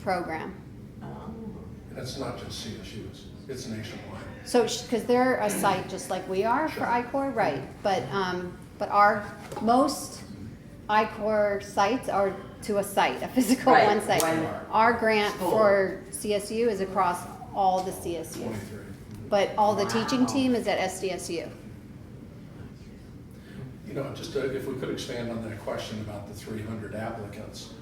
program. Oh. And it's not just CSUs, it's nationwide. So, because they're a site just like we are for I-Core, right? But our most I-Core sites are to a site, a physical Right, one site. one Our grant school. for CSU is across all the CSUs. 23. But all the teaching Wow. team is at SDSU. You know, just if we could expand on that question about the 300 applicants,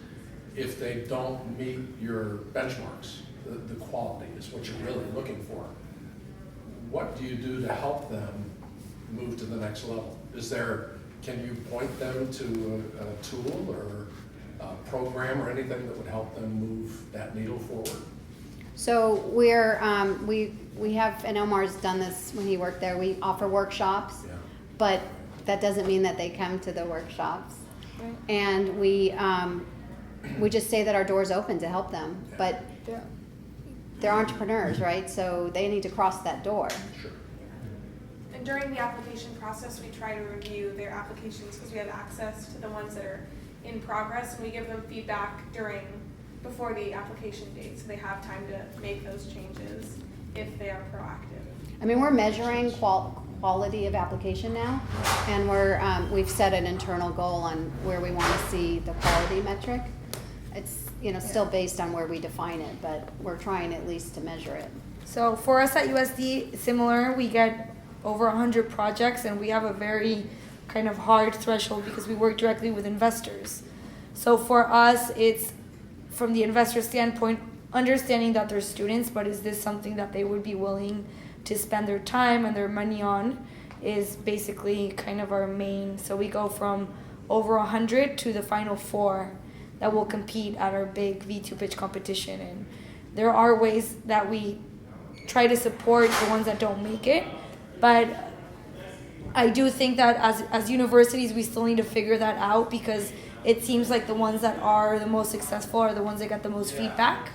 if they don't meet your benchmarks, the quality is what you're really looking for. What do you do to help them move to the next level? Can you point them to a tool or a program or anything that would help them move that needle forward? So we have, and Omar's done this when he worked there, we offer workshops, Yeah. but that doesn't mean that they come to the workshops. Right. And we just say that our door's open to help them, Yeah. but Yeah. they're entrepreneurs, right? So they need to cross that door. Sure. And during the application process, we try to review their applications because we have access to the ones that are in progress, and we give them feedback before the application date, so they have time to make those changes if they are proactive. I mean, we're measuring quality of application now, and we've set an internal goal on where we want to see the quality metric. It's still based on where we define it, but we're trying at least to measure it. So for us at USD, similar, we get over 100 projects, and we have a very kind of hard threshold because we work directly with investors. So for us, it's from the investor standpoint, understanding that they're students, but is this something that they would be willing to spend their time and their money on, is basically kind of our main. So we go from over 100 to the final 4 that will compete at our big V2 pitch competition. And there are ways that we try to support the ones that don't make it, but I do think that as universities, we still need to figure that out, because it seems like the ones that are the most successful are the ones that get the most feedback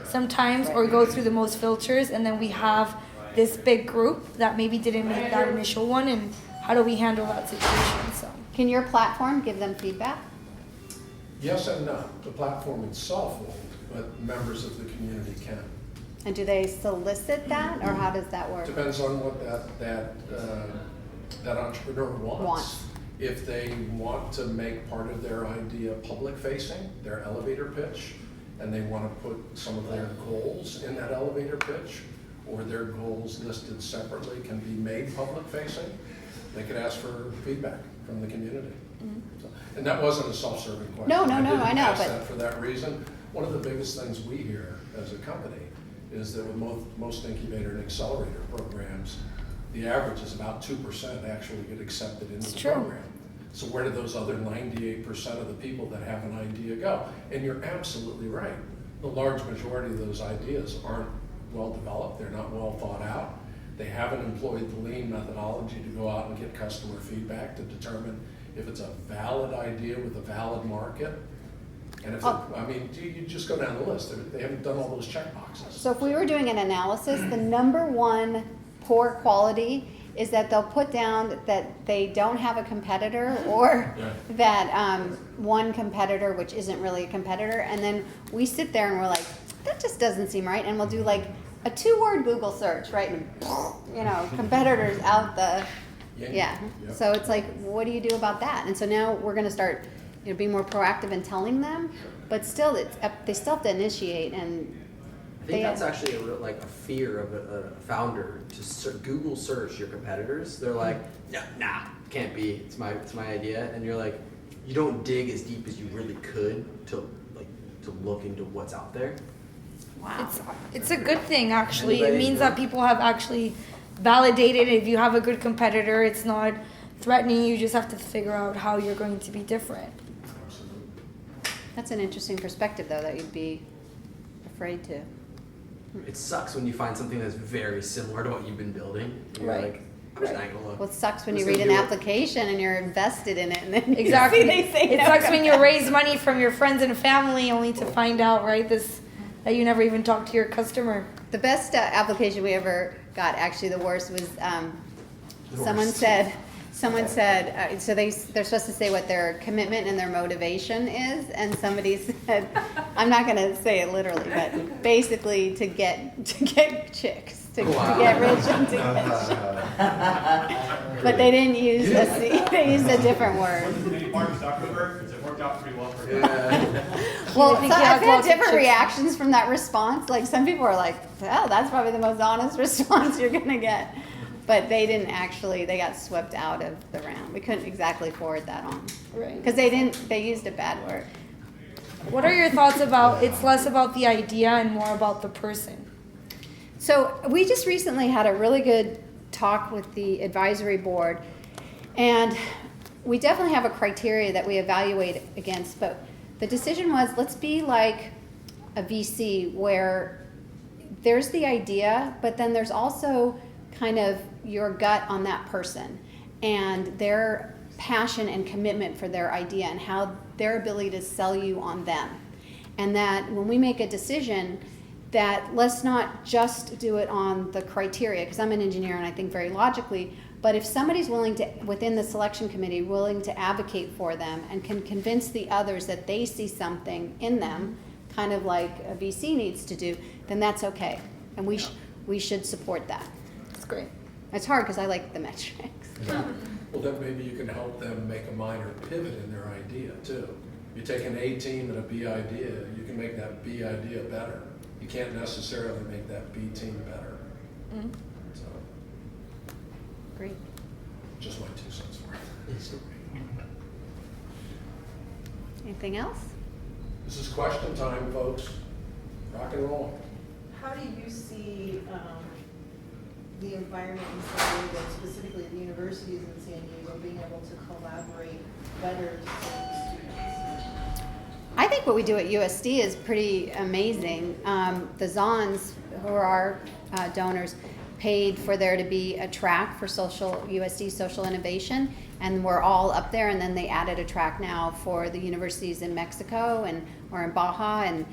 sometimes, or go through the most filters, and then we have this big group that maybe didn't make that initial one, and how do we handle that situation? So Can your platform give them feedback? Yes and no. The platform itself won't, but members of the community can. And do they solicit that, or how does that work? Depends on what that entrepreneur wants. If they want to make part of their idea public facing, their elevator pitch, and they want to put some of their goals in that elevator pitch, or their goals listed separately can be made public facing, they could ask for feedback from the community. So, and that wasn't a self-serving question. No, I know, didn't ask but that for that reason. One of the biggest things we hear as a company is that with most incubator and accelerator programs, the average is about 2% actually get accepted into the program. So where do those other 98% of the people that have an idea go? And you're absolutely right. The large majority of those ideas aren't well developed. They're not well thought out. They haven't employed the lean methodology to go out and get customer feedback to determine if it's a valid idea with a valid market. And if you just go down the list. They haven't done all those check boxes. So if we were doing an analysis, the number one poor quality is that they'll put down that they don't have a competitor, or that one competitor, which isn't really a competitor, and then we sit there and we're like, that just doesn't seem right, and we'll do like a 2-word Google search, right, and competitors out the, So it's like, what do you do about that? And so now we're going to start, being more proactive in telling them, but still, they still have to initiate. And I think that's actually a fear of a founder to Google search your competitors. They're like, nah, can't be. It's my idea, and you're like, you don't dig as deep as you really could to look into what's out there. Wow. It's a good thing, actually. It means that people have actually validated. If you have a good competitor, it's not threatening. You just have to figure out how you're going to be different. That's an interesting perspective, though, that you'd be afraid to. It sucks when you find something that's very similar to what you've been building. You're like, I'm just not gonna look. Well, it sucks when you read an application and you're invested in it, and then Exactly. they say It sucks when you raise money from your friends and family only to find out, right, that you never even talked to your customer. The best application we ever got, actually the worst, was someone said, so they're supposed to say what their commitment and their motivation is, and somebody said, I'm not going to say it literally, but basically to get chicks, to get rich and to get chicks. But they didn't use a C, they used a different word. Any part of Zuckerberg, because it worked out pretty well for him. Well, think so he has I've had lots of different chicks? reactions from that response. Like, some people are like, oh, that's probably the most honest response you're going to get. But they didn't actually, they got swept out of the round. We couldn't exactly forward that on. Right. Because they used a bad word. What are your thoughts about, it's less about the idea and more about the person? So we just recently had a really good talk with the advisory board, and we definitely have a criteria that we evaluate against, but the decision was, let's be like a VC where there's the idea, but then there's also kind of your gut on that person and their passion and commitment for their idea and how their ability to sell you on them. And that when we make a decision, that let's not just do it on the criteria, because I'm an engineer and I think very logically, but if somebody's willing to, within the selection committee, willing to advocate for them and can convince the others that they see something in them, kind of like a VC needs to do, then that's okay. And we should support that. That's great. It's hard because I like the metrics. Well, then maybe you can help them make a minor pivot in their idea too. You take an A team and a B idea, you can make that B idea better. You can't necessarily make that B team better. Mhm. So, Great. just my 2 cents worth. Anything else? This is question time, folks. Rock and roll. How do you see the environment in San Diego, specifically the universities in San Diego, being able to collaborate better to serve students? I think what we do at USD is pretty amazing. The Zons, who are our donors, paid for there to be a track for USD social innovation, and we're all up there. And then they added a track now for the universities in Mexico or in Baja, and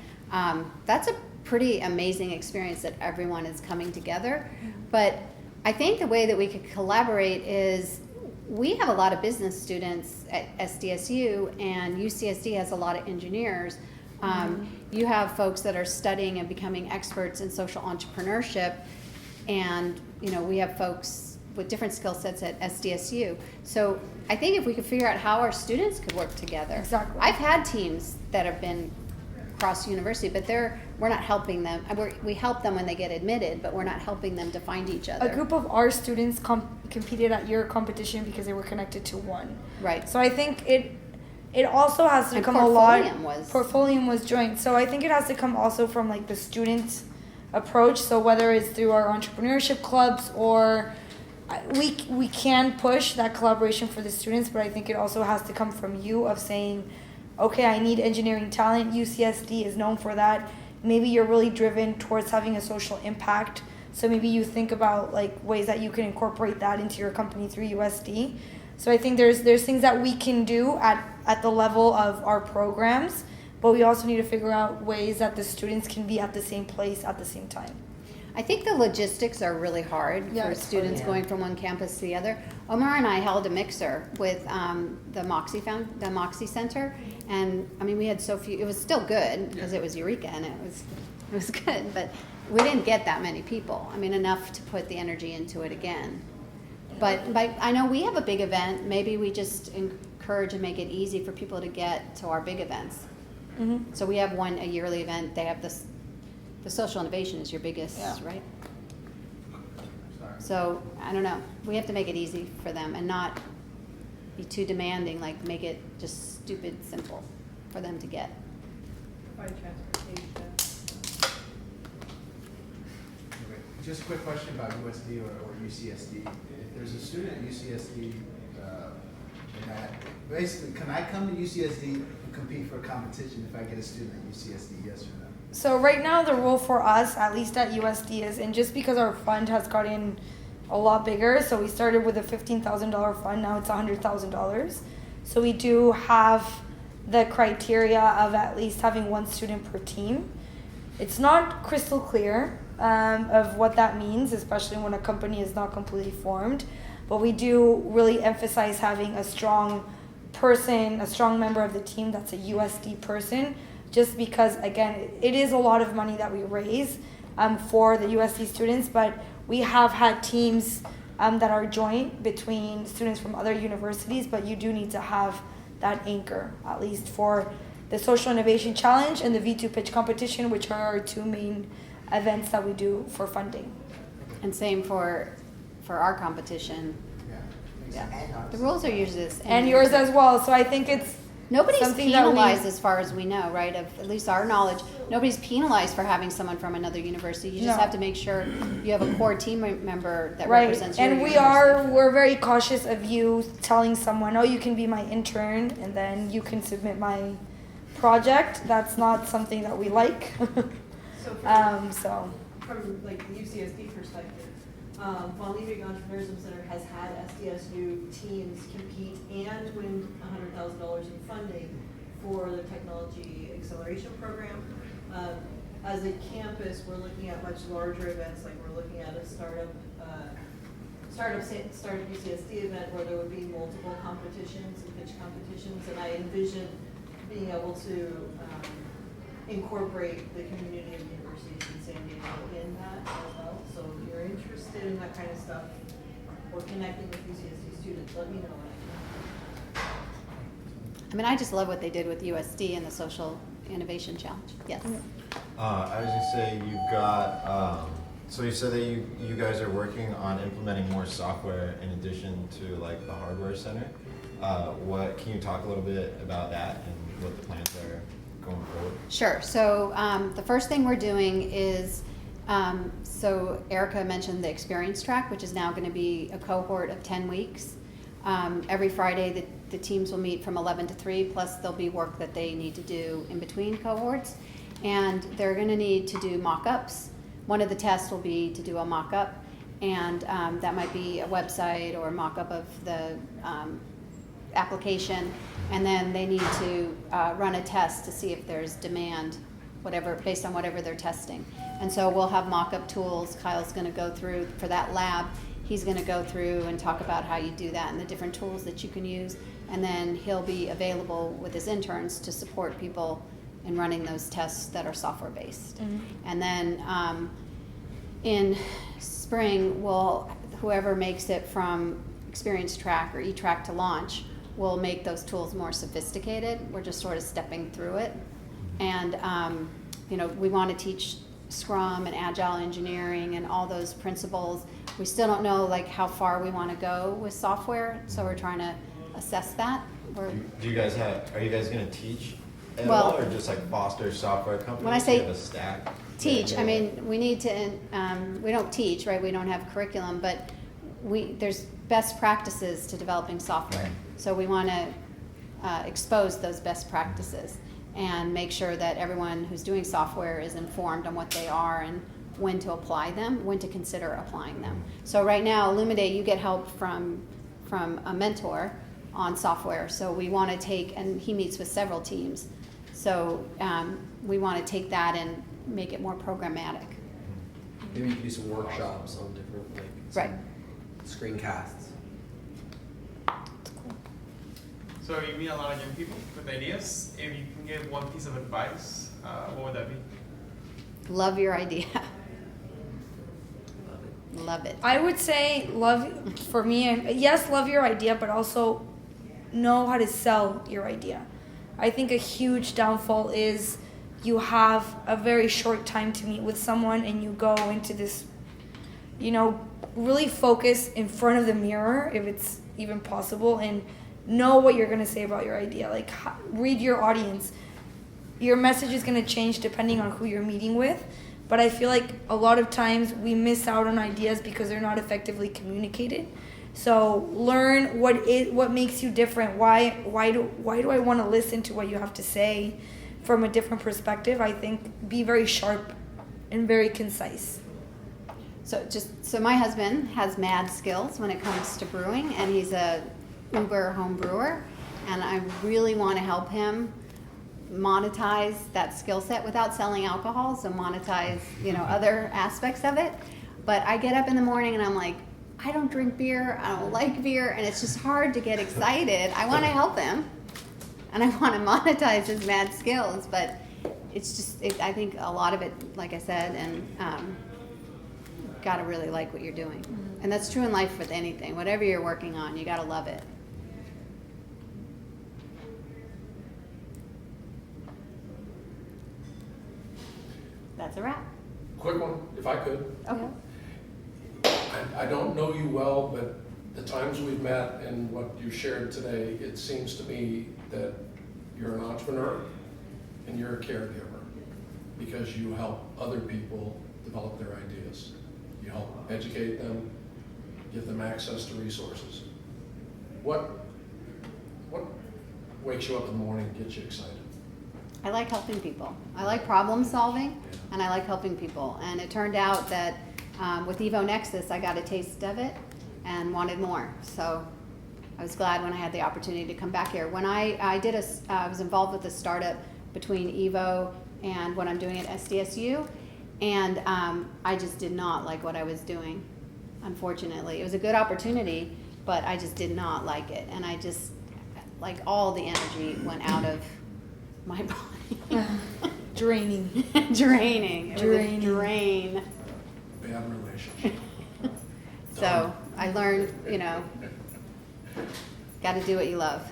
that's a pretty amazing experience that everyone is coming together. But I think the way that we could collaborate is we have a lot of business students at SDSU, and UCSD has a lot of engineers. You have folks that are studying and becoming experts in social entrepreneurship, and we have folks with different skill sets at SDSU. So I think if we could figure out how our students could work together. Exactly. I've had teams that have been across the university, but we're not helping them. We help them when they get admitted, but we're not helping them to find each other. A group of our students competed at your competition because they were connected to one. Right. So I think it also has to And come a lot. Portfolium Was joint. So I think it has to come also from like the student approach. So whether it's through our entrepreneurship clubs or we can push that collaboration for the students, but I think it also has to come from you of saying, okay, I need engineering talent. UCSD is known for that. Maybe you're really driven towards having a social impact. So maybe you think about like ways that you can incorporate that into your company through USD. So I think there's things that we can do at the level of our programs, but we also need to figure out ways that the students can be at the same place at the same time. I think the logistics are really hard Yeah, for it's students hard. going from one campus to the other. Omar and I held a mixer with the Moxie Center, and I mean we had so few. It was still good because it was Eureka and it was good, but we didn't get that many people. I mean enough to put the energy into it again. But I know we have a big event. Maybe we just encourage and make it easy for people to get to our big events. Mm-hmm. So we have a yearly event. They have this. The social innovation is your biggest, Yeah. right? Sorry. So I don't know. We have to make it easy for them and not be too demanding. Like make it just stupid simple for them to get. Provide transportation. Okay, just a quick question about USD or UCSD. If there's a student at UCSD that basically, can I come to UCSD and compete for a competition if I get a student at UCSD, yes or no? So right now the rule for us, at least at USD, is, and just because our fund has gotten a lot bigger, so we started with a $15,000 fund, now it's $100,000. So we do have the criteria of at least having one student per team. It's not crystal clear of what that means, especially when a company is not completely formed, but we do really emphasize having a strong person, a strong member of the team that's a USD person, just because, again, it is a lot of money that we raise for the USD students, but we have had teams that are joint between students from other universities, but you do need to have that anchor, at least for the Social Innovation Challenge and the V2 Pitch Competition, which are our two main events that we do for funding. And same for our competition. Yeah. Yeah. And ours. The rules are usually the same. And yours as well, so I think it's Nobody's something that we- penalized as far as we know, right? Of at least our knowledge, nobody's penalized for having someone from another university. You just No. have to make sure you have a core team member that right, represents your and university. we're very cautious of you telling someone, oh, you can be my intern, and then you can submit my project. That's not something that we like. So So from like the UCSD perspective, Von Liebig Entrepreneurism Center has had SDSU teams compete and win $100,000 in funding for the technology acceleration program. As a campus, we're looking at much larger events, like we're looking at a startup UCSD event where there would be multiple competitions and pitch competitions, and I envision being able to incorporate the community of universities in San Diego in that as well. So if you're interested in that kind of stuff or connecting with UCSD students, let me know. I mean, I just love what they did with USD and the Social Innovation Challenge. Yes. I was gonna say you've got So you said that you guys are working on implementing more software in addition to like the hardware center. What can you talk a little bit about that and what the plans are going forward? Sure. So the first thing we're doing is, so Erica mentioned the experience track, which is now going to be a cohort of 10 weeks. Every Friday, the teams will meet from 11 to 3, plus there'll be work that they need to do in between cohorts. And they're going to need to do mock-ups. One of the tests will be to do a mock-up, and that might be a website or a mock-up of the application. And then they need to run a test to see if there's demand, whatever, based on whatever they're testing. And so we'll have mock-up tools. Kyle's going to go through for that lab. He's going to go through and talk about how you do that and the different tools that you can use. And then he'll be available with his interns to support people in running those tests that are software-based. Mm-hmm. And then in spring, whoever makes it from experience track or e-track to launch will make those tools more sophisticated. We're just sort of stepping through it. And we want to teach Scrum and Agile engineering and all those principles. We still don't know like how far we want to go with software, so we're trying to assess that. Are you guys going to teach at Well, all, or just like foster software companies? when I say Do you have a stack? teach, Yeah. I mean, we need to, we don't teach, right? We don't have curriculum, but there's best practices to developing software. So we want to expose those best practices and make sure that everyone who's doing software is informed on what they are and when to apply them, when to consider applying them. So right now, Illumidate, you get help from a mentor on software. So we want to take, and he meets with several teams. So we want to take that and make it more programmatic. Maybe you could do some workshops on different, like, Right. screencasts. So you meet a lot of young people with ideas. If you can give one piece of advice, what would that be? Love your idea. Love it. I would say love, for me, and yes, love your idea, but also know how to sell your idea. I think a huge downfall is you have a very short time to meet with someone and you go into this, really focus in front of the mirror, if it's even possible, and know what you're going to say about your idea. Like, read your audience. Your message is going to change depending on who you're meeting with. But I feel like a lot of times we miss out on ideas because they're not effectively communicated. So learn what makes you different. Why do I want to listen to what you have to say from a different perspective? I think be very sharp and very concise. So my husband has mad skills when it comes to brewing, and he's a Uber home brewer, and I really want to help him monetize that skill set without selling alcohol, so monetize other aspects of it. But I get up in the morning and I'm like, I don't drink beer, I don't like beer, and it's just hard to get excited. I want to help him and I want to monetize his mad skills, but it's just I think a lot of it, like I said, and gotta really like what you're doing. And that's true in life with anything. Whatever you're working on, you gotta love it. That's a wrap. Quick one, if I could. Okay. I don't know you well, but the times we've met and what you shared today, it seems to me that you're an entrepreneur and you're a caregiver because you help other people develop their ideas. You help educate them, give them access to resources. What wakes you up in the morning and gets you excited? I like helping people. I like problem solving, and I like helping people. And it turned out that with Evo Nexus, I got a taste of it and wanted more. So I was glad when I had the opportunity to come back here. When I was involved with a startup between Evo and what I'm doing at SDSU, and I just did not like what I was doing, unfortunately. It was a good opportunity, but I just did not like it. And I just, like, all the energy went out of my body. Draining. Draining. It was a Draining. drain. Bad relationship. So I learned, got to do what you love.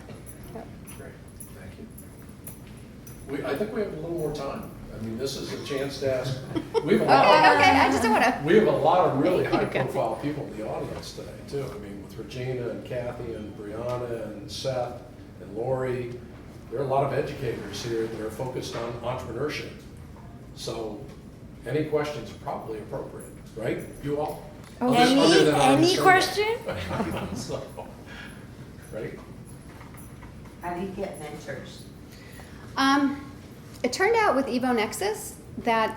Great, thank you. I think we have a little more time. I mean, this is a chance to ask. We have a lot of, Okay, I just don't wanna. we have a lot of really Thank you, Cathy. high-profile people in the audience today, too. I mean, with Regina and Kathy and Brianna and Seth and Lori, there are a lot of educators here that are focused on entrepreneurship. So any questions are probably appropriate, right? You all? Other than Any I'm question? So, right? How do you get mentors? It turned out with Evo Nexus that,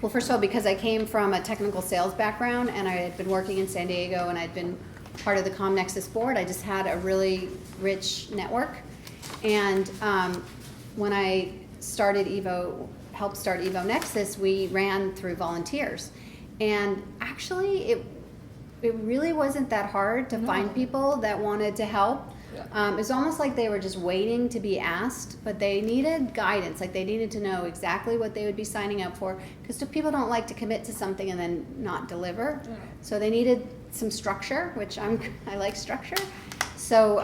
well, first of all, because I came from a technical sales background and I had been working in San Diego and I'd been part of the ComNexus board, I just had a really rich network. And when I started helped start Evo Nexus, we ran through volunteers. And actually, it really wasn't that hard to find people that wanted to help. It was almost like they were just waiting to be asked, but they needed guidance. Like they needed to know exactly what they would be signing up for, because people don't like to commit to something and then not deliver. So they needed some structure, which I like structure. So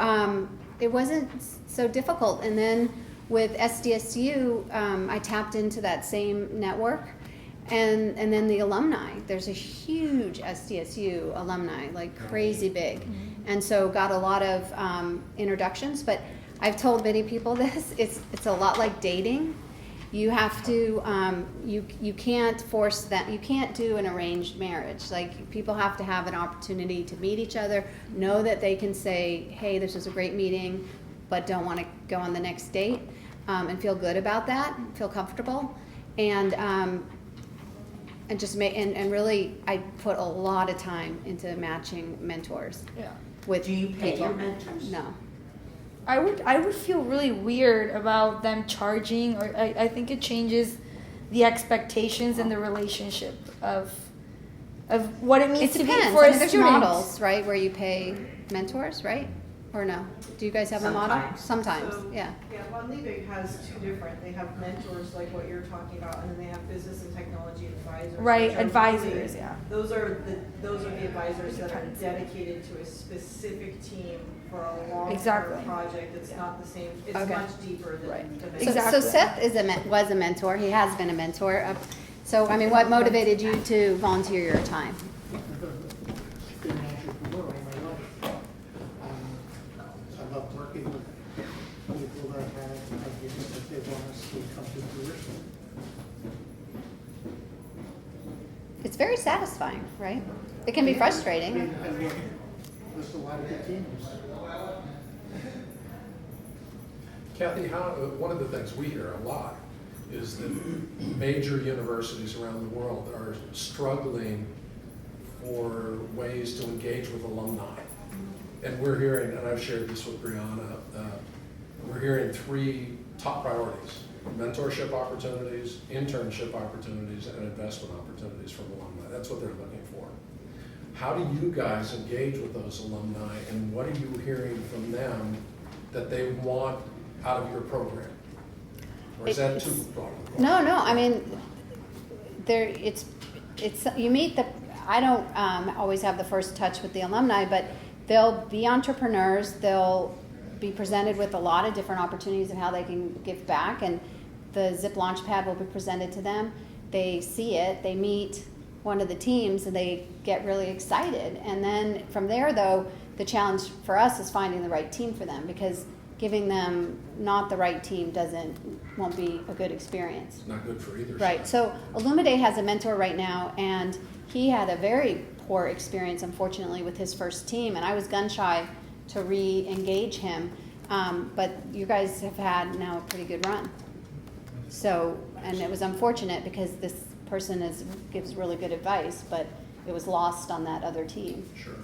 it wasn't so difficult. And then with SDSU, I tapped into that same network. And then the alumni, there's a huge SDSU alumni, like crazy big. And so got a lot of introductions, but I've told many people this, it's a lot like dating. You have to, you can't force that, you can't do an arranged marriage. Like people have to have an opportunity to meet each other, know that they can say, hey, this was a great meeting, but don't want to go on the next date, and feel good about that, feel comfortable. And just and really, I put a lot of time into matching mentors. Yeah. With Do you pay people. your mentors? No. I would feel really weird about them charging, or I think it changes the expectations and the relationship of what it means It to be depends. for I a mean, there's student. models, right, where you pay mentors, right? Or no? Do you guys have a model? Sometimes. Sometimes, So, yeah. Von Liebig has two different, they have mentors like what you're talking about, and then they have business and technology advisors. Right, which are advisors, really- yeah. Those are the advisors that are dedicated to a specific team for a long-term Exactly. project. It's not the same, it's Okay. much deeper than Right. the So, mentor. Exactly. so Seth was a mentor. He has been a mentor. So, I mean, what motivated you to volunteer your time? Been an entrepreneur all my life. I love working with people that have ideas that they want to see come to fruition. It's very satisfying, right? It can be frustrating. I mean, there's a lot of good teams. Kathy, one of the things we hear a lot is that major universities around the world are struggling for ways to engage with alumni. And we're hearing, and I've shared this with Brianna, we're hearing 3 top priorities: mentorship opportunities, internship opportunities, and investment opportunities from alumni. That's what they're looking for. How do you guys engage with those alumni, and what are you hearing from them that they want out of your program? Or is that too broad? No, I mean, it's you meet I don't always have the first touch with the alumni, but they'll be entrepreneurs. They'll be presented with a lot of different opportunities of how they can give back, and the Zip Launchpad will be presented to them. They see it, they meet one of the teams, and they get really excited. And then from there, though, the challenge for us is finding the right team for them, because giving them not the right team won't be a good experience. Not good for either Right. side. So Illumide has a mentor right now, and he had a very poor experience, unfortunately, with his first team, and I was gun shy to re-engage him. But you guys have had now a pretty good run. So, and it was unfortunate because this person gives really good advice, but it was lost on that other team. Sure.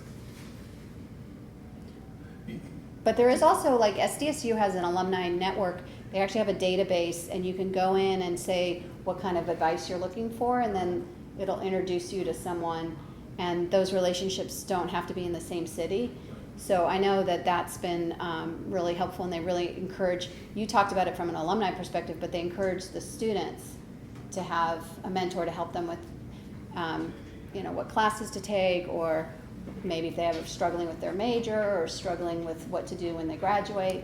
But there is also, like, SDSU has an alumni network. They actually have a database, and you can go in and say what kind of advice you're looking for, and then it'll introduce you to someone, and those relationships don't have to be in the same city. So I know that that's been really helpful, and they really encourage, you talked about it from an alumni perspective, but they encourage the students to have a mentor to help them with, what classes to take, or maybe if they are struggling with their major or struggling with what to do when they graduate.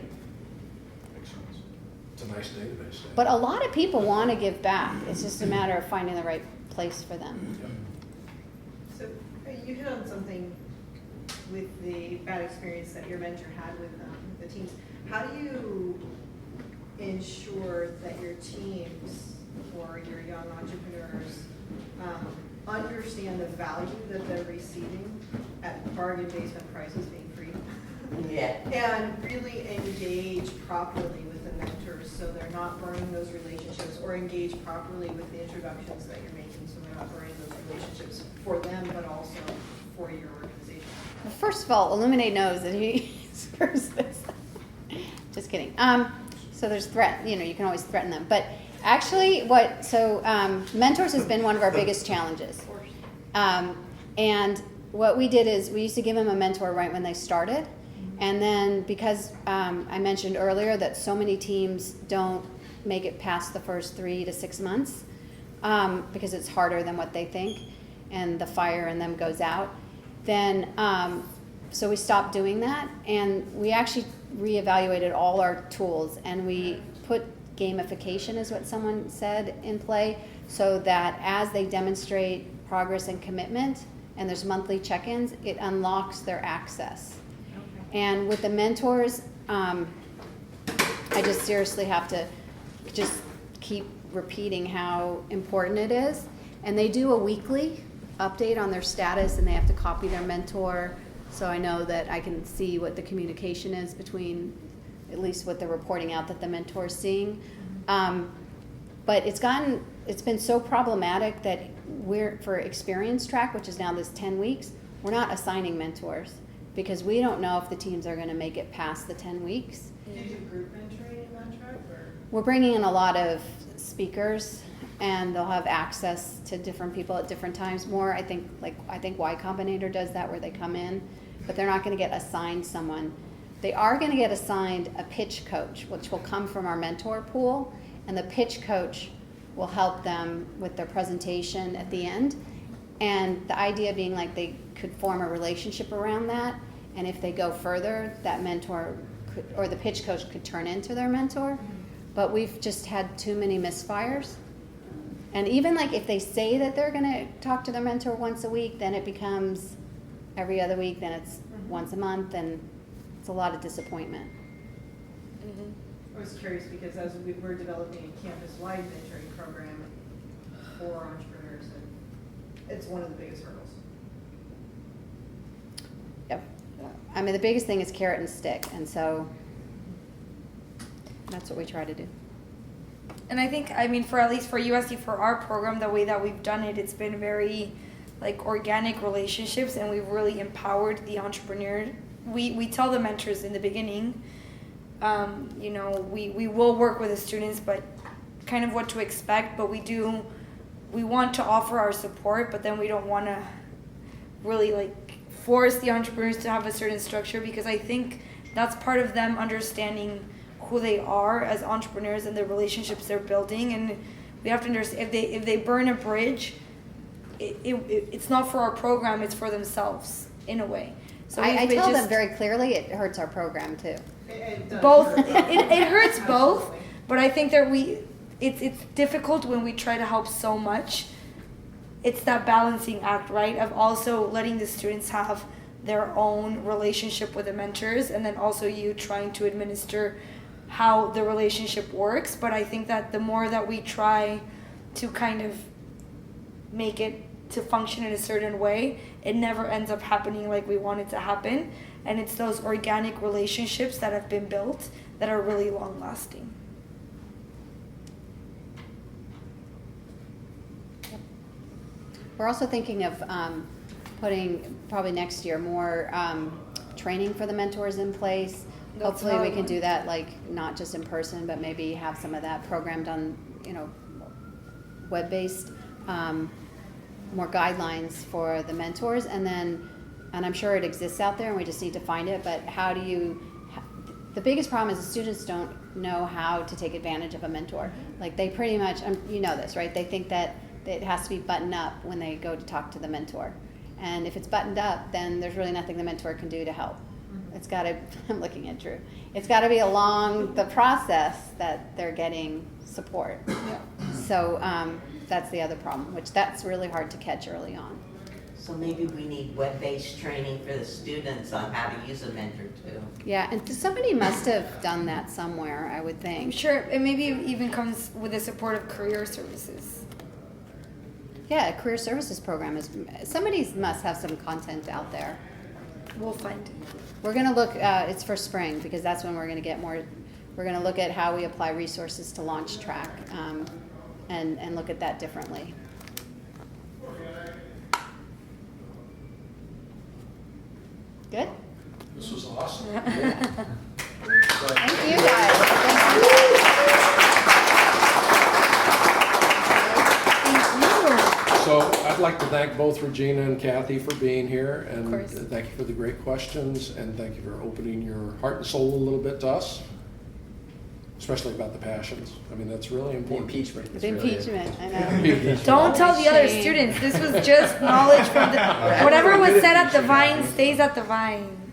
Makes sense. a nice database. to But a have. lot of people want to give back. It's just a matter of finding the right place for them. Yep. So you hit on something with the bad experience that your mentor had with the teams. How do you ensure that your teams or your young entrepreneurs understand the value that they're receiving at bargain basement prices being free? Yeah. And really engage properly with the mentors so they're not burning those relationships, or engage properly with the introductions that you're making so they're not burning those relationships for them but also for your organization. Well, first of all, Illuminate knows that he serves this. Just kidding. So there's threat, you can always threaten them. But actually mentors has been one of our biggest challenges. And what we did is we used to give them a mentor right when they started. And then because I mentioned earlier that so many teams don't make it past the first 3 to 6 months because it's harder than what they think and the fire in them goes out, then so we stopped doing that, and we actually reevaluated all our tools, and we put gamification, is what someone said, in play, so that as they demonstrate progress and commitment and there's monthly check-ins, it unlocks their access. And with the mentors, I just seriously have to just keep repeating how important it is. And they do a weekly update on their status, and they have to copy their mentor, so I know that I can see what the communication is between, at least what they're reporting out that the mentor is seeing. But it's been so problematic that for experience track, which is now this 10 weeks, we're not assigning mentors, because we don't know if the teams are going to make it past the 10 weeks. Do you do group mentoring in that track, or? We're bringing in a lot of speakers, and they'll have access to different people at different times. More, I think Y Combinator does that, where they come in, but they're not going to get assigned someone. They are going to get assigned a pitch coach, which will come from our mentor pool, and the pitch coach will help them with their presentation at the end. And the idea being like they could form a relationship around that, and if they go further, that mentor could, or the pitch coach could turn into their mentor. But we've just had too many misfires. And even like if they say that they're going to talk to their mentor once a week, then it becomes every other week, then it's once a month, and it's a lot of disappointment. I was curious because as we were developing a campus-wide mentoring program for entrepreneurs, and it's one of the biggest hurdles. Yep. I mean, the biggest thing is carrot and stick, and so that's what we try to do. And I think, for at least for USD, for our program, the way that we've done it, it's been very like organic relationships, and we've really empowered the entrepreneur. We tell the mentors in the beginning, we will work with the students, but kind of what to expect, but we want to offer our support, but then we don't want to really like force the entrepreneurs to have a certain structure, because I think that's part of them understanding who they are as entrepreneurs and the relationships they're building. And we have to understand, if they burn a bridge, it's not for our program, it's for themselves in a way. So I tell them very clearly it hurts our program too. It does both hurt. it hurts both, Absolutely. but I think that it's difficult when we try to help so much. It's that balancing act, right, of also letting the students have their own relationship with the mentors, and then also you trying to administer how the relationship works. But I think that the more that we try to kind of make it to function in a certain way, it never ends up happening like we want it to happen. And it's those organic relationships that have been built that are really long lasting. We're also thinking of putting probably next year more training for the mentors in place. That's Hopefully we another can one. do that like not just in person, but maybe have some of that programmed on, web-based, more guidelines for the mentors. And I'm sure it exists out there and we just need to find it, but the biggest problem is the students don't know how to take advantage of a mentor. Like they pretty much, you know this, right? They think that it has to be buttoned up when they go to talk to the mentor. And if it's buttoned up, then there's really nothing the mentor can do to help. It's gotta, I'm looking at Drew. It's gotta be along the process that they're getting support. So, that's the other problem, which that's really hard to catch early on. So maybe we need web-based training for the students on how to use a mentor too. Yeah, and somebody must have done that somewhere, I would I'm think. sure it maybe even comes with the support of career services. Yeah, a career services program is, somebody must have some content out there. We'll find it. We're gonna look, it's for spring, because that's when we're gonna get more, we're gonna look at how we apply resources to Launchpad, and look at that differently. Good? This was awesome. Thank you, guys. Thank you. So I'd like to thank both Regina and Cathy for being here, and course. thank you for the great questions, and thank you for opening your heart and soul a little bit to us, especially about the passions. I mean, that's really The important. impeachment. is The really- impeachment, I know. Don't tell the other Shame. students. This was just knowledge from the whatever was said at the vine stays at the vine.